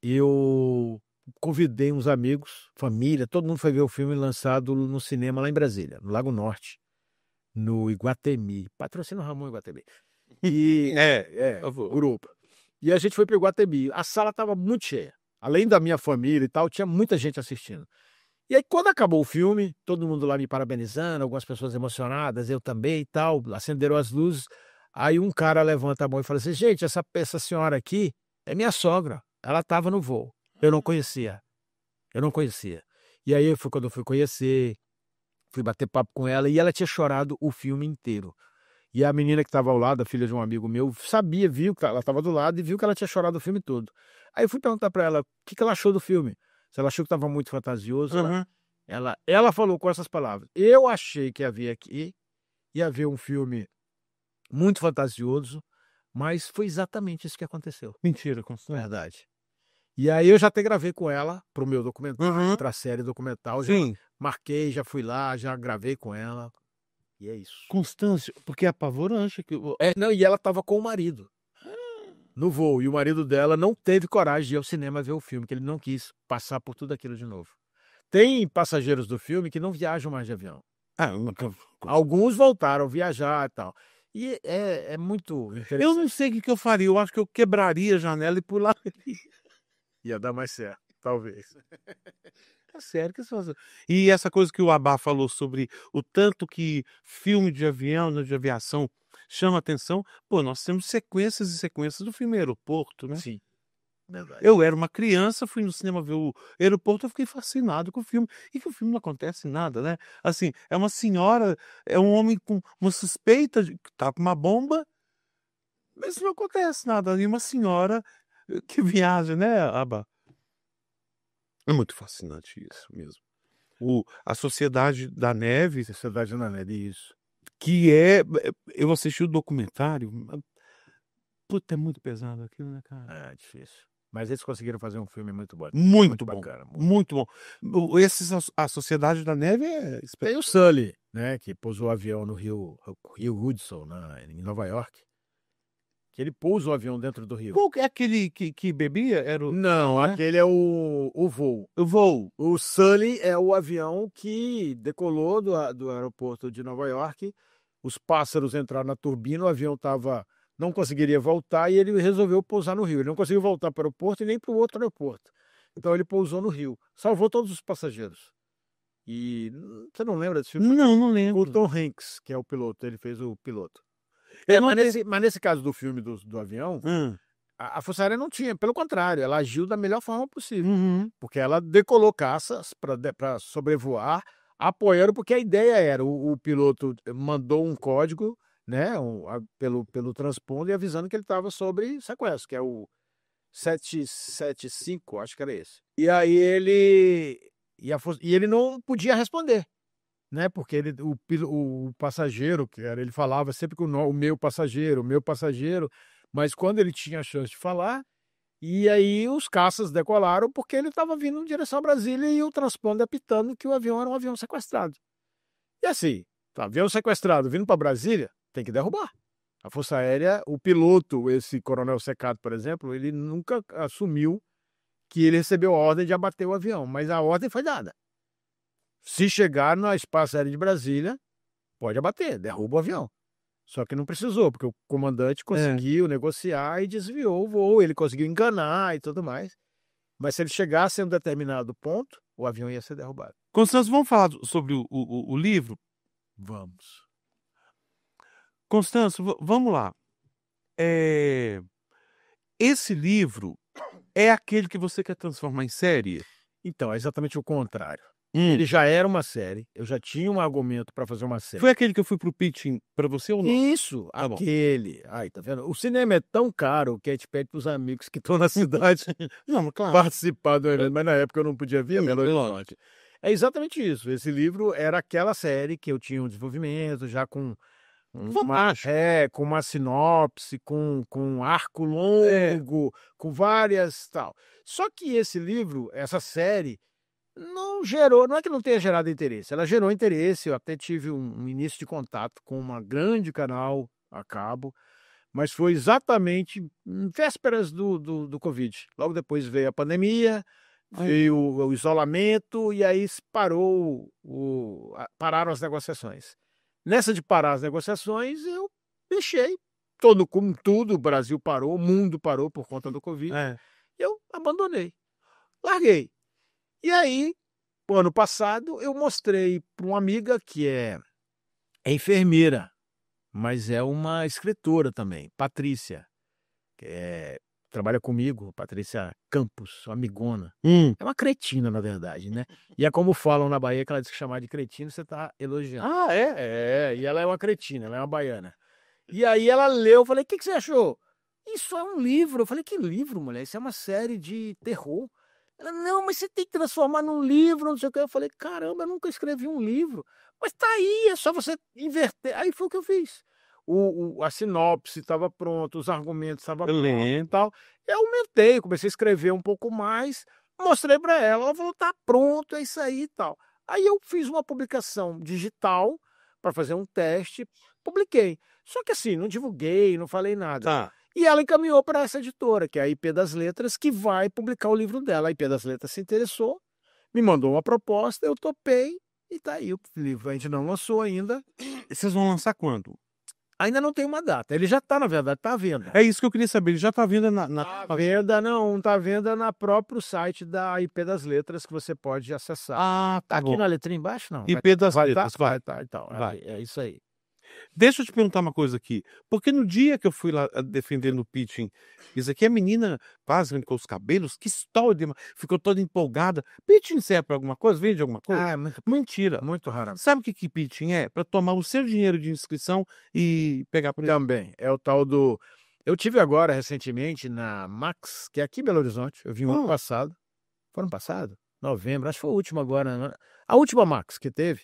eu convidei uns amigos, família, todo mundo foi ver o filme lançado no cinema lá em Brasília, no Lago Norte, no Iguatemi. Patrocina o Ramon Iguatemi. E por favor. grupo. E a gente foi para o Iguatemi. A sala estava muito cheia. Além da minha família e tal, tinha muita gente assistindo. E aí, quando acabou o filme, todo mundo lá me parabenizando, algumas pessoas emocionadas, eu também e tal, acenderam as luzes. Aí um cara levanta a mão e fala assim: gente, essa senhora aqui é minha sogra. Ela estava no voo. Eu não conhecia. E aí foi quando eu fui conhecer, fui bater papo com ela, e ela tinha chorado o filme inteiro. E a menina que estava ao lado, a filha de um amigo meu, viu que ela estava do lado e viu que ela tinha chorado o filme todo. Aí eu fui perguntar para ela o que ela achou do filme. Se ela achou que estava muito fantasioso. Ela falou com essas palavras: eu achei que ia ver um filme muito fantasioso, mas foi exatamente isso que aconteceu. Mentira, Constância. Verdade. E aí eu já até gravei com ela pro meu documentário, pra série documental. Sim. Já marquei, já fui lá, já gravei com ela. E é isso. Constância, porque é apavorante. Não, e ela estava com o marido no voo, e o marido dela não teve coragem de ir ao cinema ver o filme, que ele não quis passar por tudo aquilo de novo. Tem passageiros do filme que não viajam mais de avião. Alguns voltaram a viajar e tal. E é muito interessante. Eu não sei o que eu faria. Eu acho que eu quebraria a janela e pularia. Ia dar mais certo, talvez. É sério que isso. E essa coisa que o Abá falou sobre o tanto que filme de avião, de aviação, chama atenção. Pô, nós temos sequências e sequências do filme Aeroporto, né? Sim, verdade. Eu era uma criança, fui no cinema ver o Aeroporto, eu fiquei fascinado com o filme. E que o filme não acontece nada, né? Assim, é uma senhora, é um homem com uma suspeita de que tá com uma bomba, mas não acontece nada. E uma senhora que viaja, né, Abá? É muito fascinante isso mesmo. A Sociedade da Neve, Sociedade da Neve, isso. que eu assisti o documentário, puta, é muito pesado aquilo, né, cara? É difícil. Mas eles conseguiram fazer um filme muito bom. Muito bom, bacana. muito bom. A Sociedade da Neve é Tem o Sully, né, que pousou o avião no Rio Hudson, em Nova York. Que ele pousa o avião dentro do rio. Qual que é aquele que bebia? Não, aquele é o voo. O voo. O Sully é o avião que decolou do aeroporto de Nova York. Os pássaros entraram na turbina, o avião não conseguiria voltar e ele resolveu pousar no rio. Ele não conseguiu voltar para o aeroporto e nem para o outro aeroporto. Então ele pousou no rio. Salvou todos os passageiros. E você não lembra desse filme? Não lembro. O Tom Hanks, que é o piloto, ele fez o piloto. Mas nesse caso do filme do avião, a Força Aérea não tinha, pelo contrário, ela agiu da melhor forma possível. Porque ela decolou caças para sobrevoar, apoiando, porque a ideia era, o piloto mandou um código, né, pelo transponder, avisando que ele estava sobre sequestro, que é o 775, acho que era esse. E aí ele não podia responder, né? Porque o passageiro, ele falava sempre com o meu passageiro, mas quando ele tinha a chance de falar, e aí os caças decolaram porque ele estava vindo em direção a Brasília e o transponder apitando que o avião era um avião sequestrado. E assim, avião sequestrado vindo para Brasília, tem que derrubar. A Força Aérea, o piloto, esse Coronel Secato, por exemplo, ele nunca assumiu que ele recebeu a ordem de abater o avião, mas a ordem foi dada. Se chegar na Espaço Aéreo de Brasília, pode abater, derruba o avião. Só que não precisou, porque o comandante conseguiu negociar e desviou o voo, ele conseguiu enganar e tudo mais. Mas se ele chegasse a um determinado ponto, o avião ia ser derrubado. Constância, vamos falar sobre o livro? Vamos. Constâncio, vamos lá. Esse livro é aquele que você quer transformar em série? Então, é exatamente o contrário. Hum. Ele já era uma série, eu já tinha um argumento para fazer uma série. Foi aquele que eu fui pro pitching para você ou não? Isso, Tá bom. aquele. Ai, tá vendo? O cinema é tão caro que a gente pede pros amigos que estão na cidade Não, claro. participar do evento, mas na época eu não podia vir a Belo Horizonte. É exatamente isso. Esse livro era aquela série que eu tinha um desenvolvimento, já com Fantástico. com uma sinopse, com um arco longo, com várias tal. Só que esse livro, essa série, não é que não tenha gerado interesse, ela gerou interesse, eu até tive um início de contato com uma grande canal a cabo, mas foi exatamente em vésperas do Covid. Logo depois veio a pandemia, veio o isolamento e aí pararam as negociações. Nessa de parar as negociações, eu deixei como tudo, o Brasil parou, o mundo parou por conta do Covid, eu abandonei, larguei. E aí, o ano passado, eu mostrei para uma amiga que é enfermeira, mas é uma escritora também, Patrícia, que trabalha comigo, Patrícia Campos, sua amigona. É uma cretina, na verdade, né? E é como falam na Bahia, que ela diz que chamar de cretino, você tá elogiando. Ah, é? E ela é uma cretina, ela é uma baiana. E aí ela leu, eu falei, o que você achou? Isso é um livro. Eu falei, que livro, mulher? Isso é uma série de terror. Ela, não, mas você tem que transformar num livro, não sei o que. Eu falei, caramba, eu nunca escrevi um livro. Mas tá aí, é só você inverter. Aí foi o que eu fiz. A sinopse estava pronta, os argumentos estavam prontos e tal. Eu aumentei, comecei a escrever um pouco mais, mostrei para ela falou, tá pronto, é isso aí e tal. Aí eu fiz uma publicação digital para fazer um teste, publiquei. Só que assim, não divulguei, não falei nada. Tá. E ela encaminhou para essa editora, que é a IP das Letras, que vai publicar o livro dela. A IP das Letras se interessou, me mandou uma proposta, eu topei e tá aí o livro. A gente não lançou ainda. E vocês vão lançar quando? Ainda não tem uma data. Ele já tá, na verdade, tá à venda. É isso que eu queria saber. Ele já tá à venda Tá à venda, não, tá à venda na próprio site da IP das Letras, que você pode acessar. Ah, tá Aqui bom. na letrinha embaixo, não. IP das Vai Letras, tá? vai. Vai tá, então. Vai. É isso aí. Deixa eu te perguntar uma coisa aqui, porque no dia que eu fui lá defender no pitching, isso aqui a menina quase arrancou os cabelos, que história, ficou toda empolgada. Pitching serve pra alguma coisa? Vende alguma coisa? Mentira. Muito raro. Sabe o que pitching é? Para tomar o seu dinheiro de inscrição e pegar por exemplo. Também. É o tal do... Eu tive agora, recentemente, na Max, que é aqui em Belo Horizonte. Eu vim ano passado. Foi ano passado? Novembro, acho que foi o último agora. Né? A última Max que teve,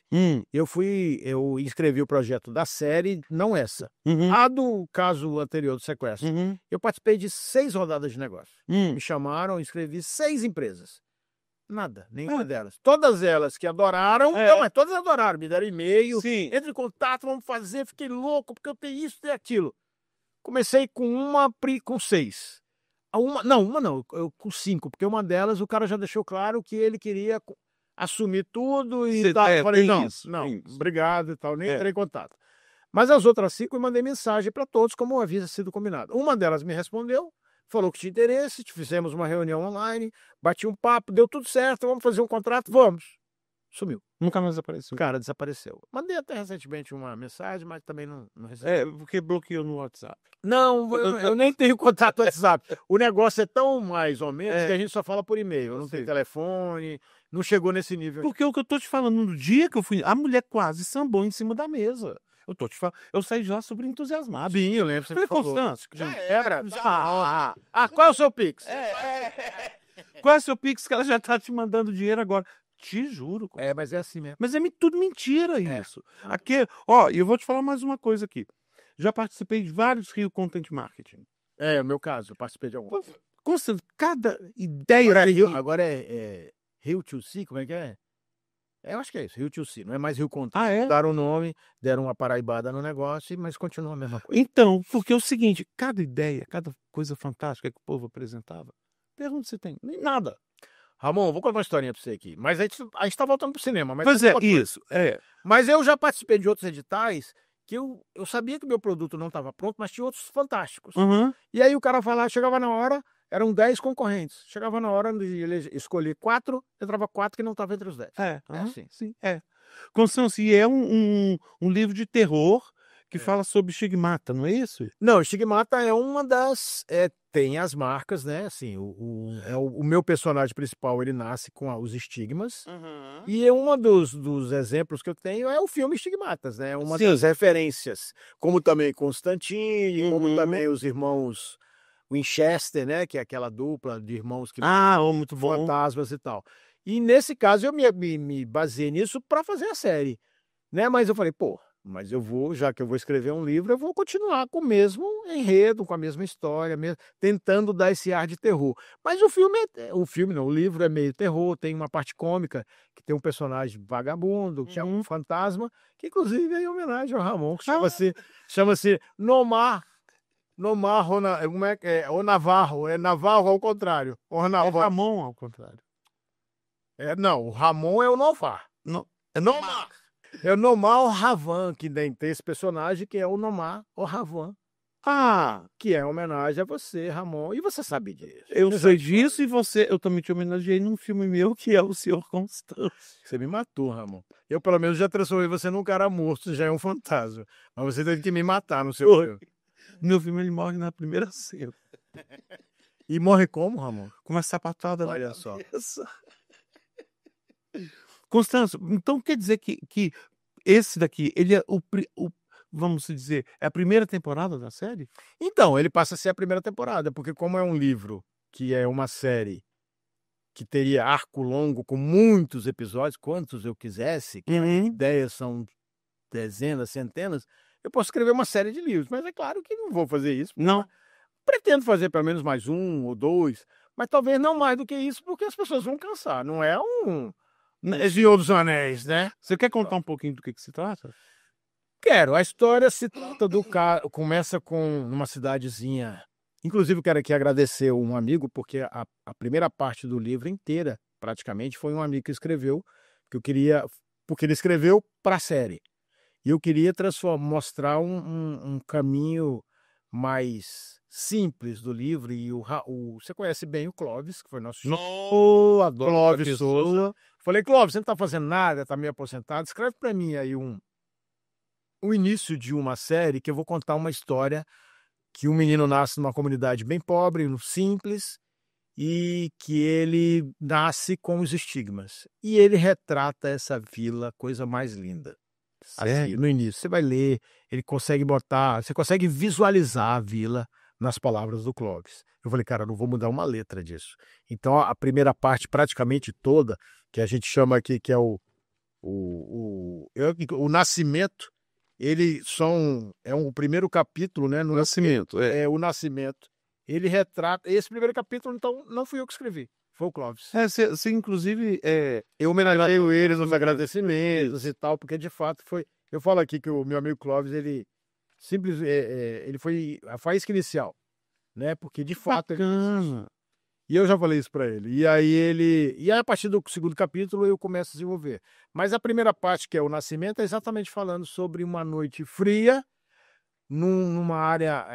eu inscrevi o projeto da série, não essa. A do caso anterior do sequestro. Eu participei de 6 rodadas de negócio. Me chamaram, inscrevi 6 empresas. Nada, nenhuma delas. Todas elas que adoraram, não, mas todas adoraram, me deram e-mail, entre em contato, vamos fazer, fiquei louco, porque eu tenho isso, tenho aquilo. Comecei com 6. Uma não, eu com 5, porque uma delas o cara já deixou claro que ele queria assumir tudo e tal. Eu falei, não, obrigado e tal, nem entrei em contato. Mas as outras 5 eu mandei mensagem para todos, como havia sido combinado. Uma delas me respondeu, falou que tinha interesse, fizemos uma reunião online, bati um papo, deu tudo certo, vamos fazer um contrato, vamos. Sumiu. Nunca mais apareceu. O cara desapareceu. Mandei até recentemente uma mensagem, mas também não recebi. Porque bloqueou no WhatsApp. Não, eu nem tenho contato no WhatsApp. O negócio é tão mais ou menos que a gente só fala por e-mail. Não tem telefone, não chegou nesse nível. Porque o que eu tô te falando, no dia que eu fui, a mulher quase sambou em cima da mesa. Eu tô te falando, eu saí de lá super entusiasmado. Sim, eu lembro. Você falei, falou. Constância. Já era. Qual é o seu Pix? Qual é o seu Pix que ela já tá te mandando dinheiro agora? Te juro. Mas é assim mesmo. Mas é tudo mentira isso. Aqui, e eu vou te falar mais uma coisa aqui. Já participei de vários Rio Content Marketing. É o meu caso, eu participei de alguns. Constante, cada ideia... Agora é Rio 2C, como é que é? Eu acho que é isso, Rio 2C, não é mais Rio Content. Deram o nome, deram uma paraibada no negócio, mas continua a mesma coisa. Então, porque é o seguinte, cada ideia, cada coisa fantástica que o povo apresentava, pergunta se tem, nem nada. Ramon, vou contar uma historinha pra você aqui. Mas a gente tá voltando pro cinema. Mas pois isso. Mas eu já participei de outros editais que eu sabia que o meu produto não estava pronto, mas tinha outros fantásticos. E aí o cara vai lá, chegava na hora, eram 10 concorrentes. Chegava na hora de ele escolher 4, entrava 4 que não estavam entre os 10. Assim. Sim, Constância, e é um livro de terror que fala sobre estigmata, não é isso? Não, estigmata é uma das... tem as marcas, né? Assim, o meu personagem principal, ele nasce com os estigmas. Uhum. E um dos exemplos que eu tenho é o filme Estigmatas, né? Uma Sim. das referências. Como também Constantine, como Uhum. também os irmãos Winchester, né? Que é aquela dupla de irmãos que Muito bom. fantasmas e tal. E nesse caso eu me baseei nisso para fazer a série, né? Mas eu falei, pô, mas já que eu vou escrever um livro, eu vou continuar com o mesmo enredo, com a mesma história, tentando dar esse ar de terror. Mas o livro é meio terror, tem uma parte cômica, que tem um personagem vagabundo, que é um fantasma, que inclusive é em homenagem ao Ramon, que chama-se Nomar. Nomar, como é que é? O Navarro, é Navarro ao contrário. Ramon, ao contrário. Não, o Ramon é o Novar. É Nomar. É o Nomar Ravan, que tem esse personagem que é o Nomar Ravan. Que é em homenagem a você, Ramon. E você sabe disso. Eu sei disso e eu também te homenageei num filme meu que é O Senhor Constância. Você me matou, Ramon. Eu, pelo menos, já transformei você num cara morto, já é um fantasma. Mas você teve que me matar no seu filme. Meu filme, ele morre na primeira cena. E morre como, Ramon? Com uma sapatada Olha na só. cabeça. Constância, então quer dizer que esse daqui, ele é vamos dizer, é a primeira temporada da série? Então, ele passa a ser a primeira temporada, porque como é um livro que é uma série que teria arco longo com muitos episódios, quantos eu quisesse, que ideias são dezenas, centenas, eu posso escrever uma série de livros, mas é claro que não vou fazer isso. Não. Pretendo fazer pelo menos mais um ou dois, mas talvez não mais do que isso, porque as pessoas vão cansar. Não é Senhor dos Anéis, né? Você quer contar um pouquinho do que se trata? Quero. A história se trata do cara. Começa com uma cidadezinha. Inclusive, eu quero aqui agradecer um amigo, porque a primeira parte do livro inteira, praticamente, foi um amigo que escreveu, porque ele escreveu para a série. E eu queria mostrar um caminho mais simples do livro. E você conhece bem o Clóvis, que foi nosso Adoro Clóvis Souza. Falei, Clóvis, você não está fazendo nada, está meio aposentado, escreve para mim aí o início de uma série que eu vou contar uma história que um menino nasce numa comunidade bem pobre, simples, e que ele nasce com os estigmas. E ele retrata essa vila, coisa mais linda. Assim, no início, você vai ler, você consegue visualizar a vila nas palavras do Clóvis. Eu falei, cara, não vou mudar uma letra disso. Então, a primeira parte, praticamente toda, que a gente chama aqui, que é o nascimento, o primeiro capítulo, né? No Nascimento, é o nascimento. Ele retrata. Esse primeiro capítulo, então, não fui eu que escrevi. Foi o Clóvis. Você inclusive, eu homenageio eles nos agradecimentos e tal, porque de fato foi. Eu falo aqui que o meu amigo Clóvis, ele ele foi a faísca inicial, né? Porque de fato. Bacana. E eu já falei isso para ele. E aí a partir do segundo capítulo eu começo a desenvolver. Mas a primeira parte, que é o nascimento, é exatamente falando sobre uma noite fria, numa área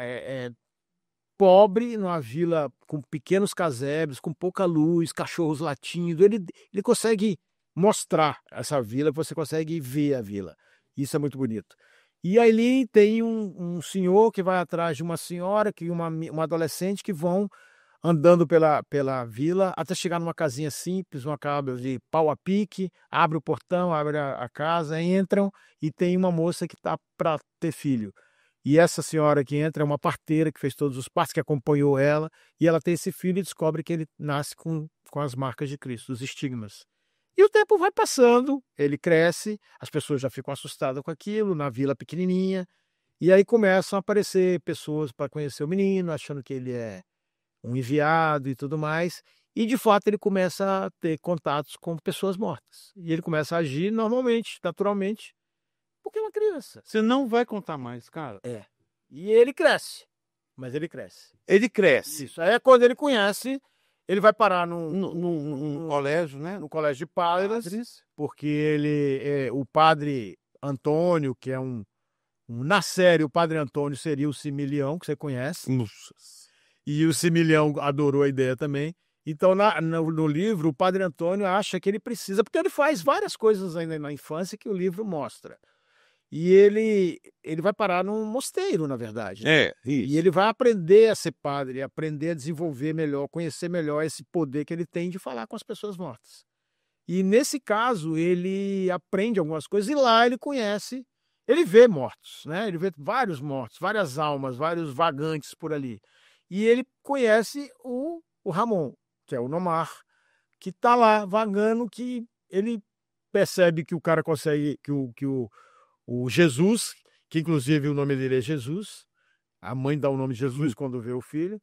pobre, numa vila com pequenos casebres, com pouca luz, cachorros latindo. Ele consegue mostrar essa vila, você consegue ver a vila. Isso é muito bonito. E ali tem um senhor que vai atrás de uma senhora, uma adolescente, que vão andando pela vila até chegar numa casinha simples, uma casa de pau a pique, abre o portão, abre a casa, entram e tem uma moça que está para ter filho. E essa senhora que entra é uma parteira que fez todos os partos, que acompanhou ela, e ela tem esse filho e descobre que ele nasce com as marcas de Cristo, os estigmas. E o tempo vai passando, ele cresce, as pessoas já ficam assustadas com aquilo, na vila pequenininha, e aí começam a aparecer pessoas para conhecer o menino, achando que ele é um enviado e tudo mais, e de fato ele começa a ter contatos com pessoas mortas. E ele começa a agir normalmente, naturalmente, porque é uma criança. Você não vai contar mais, cara. E ele cresce. Mas ele cresce. Ele cresce. Isso. Aí é quando ele conhece, ele vai parar num colégio, né? No colégio de padres, porque o padre Antônio, que é na série, o padre Antônio seria o Similião, que você conhece. Nossa. E o Similião adorou a ideia também. Então, no livro, o padre Antônio acha que ele precisa, porque ele faz várias coisas ainda na infância que o livro mostra. E ele vai parar num mosteiro, na verdade, né? E Isso. ele vai aprender a ser padre, aprender a desenvolver melhor, conhecer melhor esse poder que ele tem de falar com as pessoas mortas. E nesse caso, ele aprende algumas coisas e lá ele vê mortos, né? Ele vê vários mortos, várias almas, vários vagantes por ali. E ele conhece o Ramon, que é o Nomar, que está lá vagando, que ele percebe que o cara consegue, que o Jesus, que inclusive o nome dele é Jesus, a mãe dá o nome de Jesus quando vê o filho,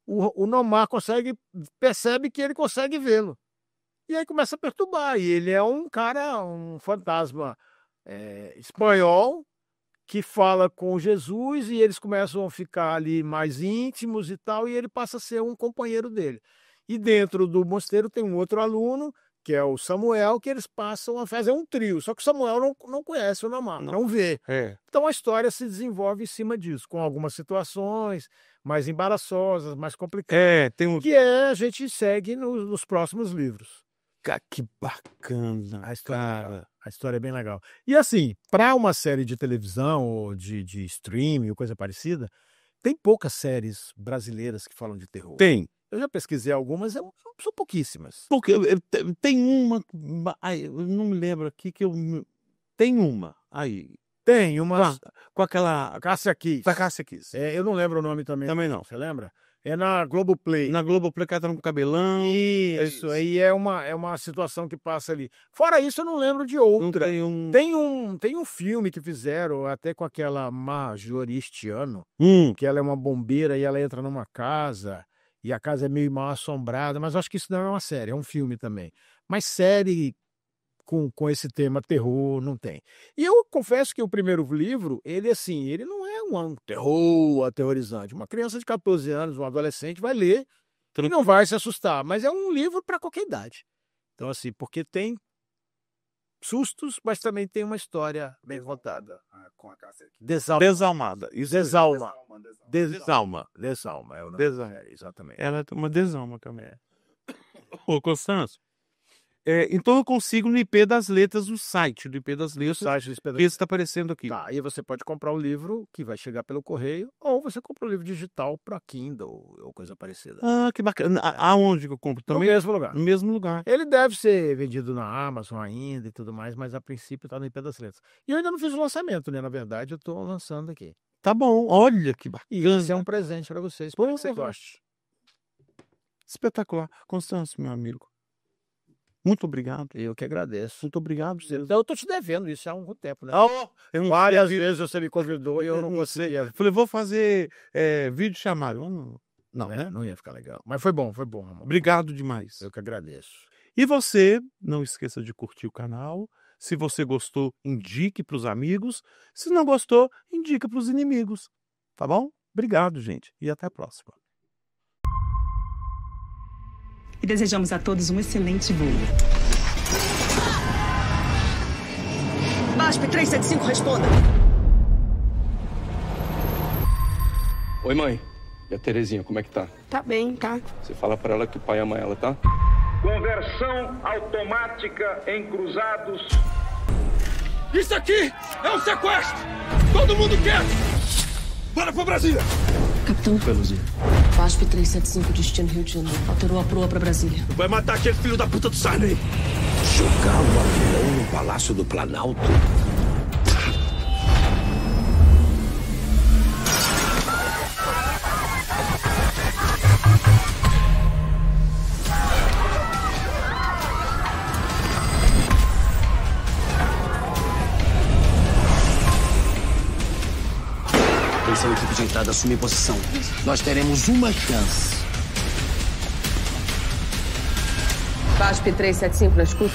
o Nomar percebe que ele consegue vê-lo. E aí começa a perturbar, e ele é um fantasma espanhol, que fala com Jesus, e eles começam a ficar ali mais íntimos e tal, e ele passa a ser um companheiro dele. E dentro do mosteiro tem um outro aluno, que é o Samuel, que eles passam a fazer um trio. Só que o Samuel não conhece o Nomar, não vê. Então a história se desenvolve em cima disso, com algumas situações mais embaraçosas, mais complicadas, que a gente segue nos próximos livros. Que bacana, cara. A história é bem legal. E assim, para uma série de televisão ou de streaming ou coisa parecida, tem poucas séries brasileiras que falam de terror. Tem. Eu já pesquisei algumas, são pouquíssimas. Porque tem uma, eu não me lembro aqui tem uma aí. Tem uma com aquela Cássia Kiss. Da Cássia Kiss. Eu não lembro o nome também. Também não. Você lembra? É na Globoplay. Na Globoplay, o cara tá com cabelão. Isso aí é uma situação que passa ali. Fora isso, eu não lembro de outra. Tem um filme que fizeram até com aquela Marjorie Este Ano, que ela é uma bombeira e ela entra numa casa e a casa é meio mal assombrada, mas eu acho que isso não é uma série, é um filme também. Mas série com esse tema terror não tem. E eu confesso que o primeiro livro, ele não é um terror aterrorizante. Uma criança de 14 anos, um adolescente vai ler e não vai se assustar, mas é um livro para qualquer idade. Então assim, porque tem sustos, mas também tem uma história bem contada. Com a Cássia aqui. Desalmada. Desalma. Desalma. É o nome. Exatamente. Ela é uma desalma também. Ô, Constâncio, então eu consigo no IP das Letras, do site do IP das Letras. Esse está aparecendo aqui. Tá, aí você pode comprar o livro que vai chegar pelo correio, ou você compra o livro digital para Kindle ou coisa parecida. Ah, que bacana. Aonde que eu compro também? No mesmo lugar. No mesmo lugar. Ele deve ser vendido na Amazon ainda e tudo mais, mas a princípio está no IP das Letras. E eu ainda não fiz o lançamento, né? Na verdade, eu estou lançando aqui. Tá bom, olha que bacana. E isso é um presente para vocês, espero que você goste. Espetacular. Constâncio, meu amigo. Muito obrigado. Eu que agradeço. Muito obrigado. Eu tô te devendo isso há algum tempo, né? Várias vezes você me convidou e eu não conseguia. Falei, vou fazer vídeo chamado. Não ia ficar legal. Mas foi bom, Ramon. Obrigado demais. Eu que agradeço. E você, não esqueça de curtir o canal. Se você gostou, indique para os amigos. Se não gostou, indica para os inimigos. Tá bom? Obrigado, gente. E até a próxima. E desejamos a todos um excelente voo. BASP 375, responda. Oi, mãe. E a Terezinha, como é que tá? Tá bem, tá. Você fala pra ela que o pai ama ela, tá? Conversão automática em cruzados. Isso aqui é um sequestro! Todo mundo quer! Bora pra Brasília! Capitão Peluzinho. BASP 375, destino Rio de Janeiro. Alterou a proa pra Brasília. Vai matar aquele filho da puta do Sarney! Jogar o avião no Palácio do Planalto? Atenção, equipe de entrada, assumir posição. Nós teremos uma chance. BASP 375, na escuta.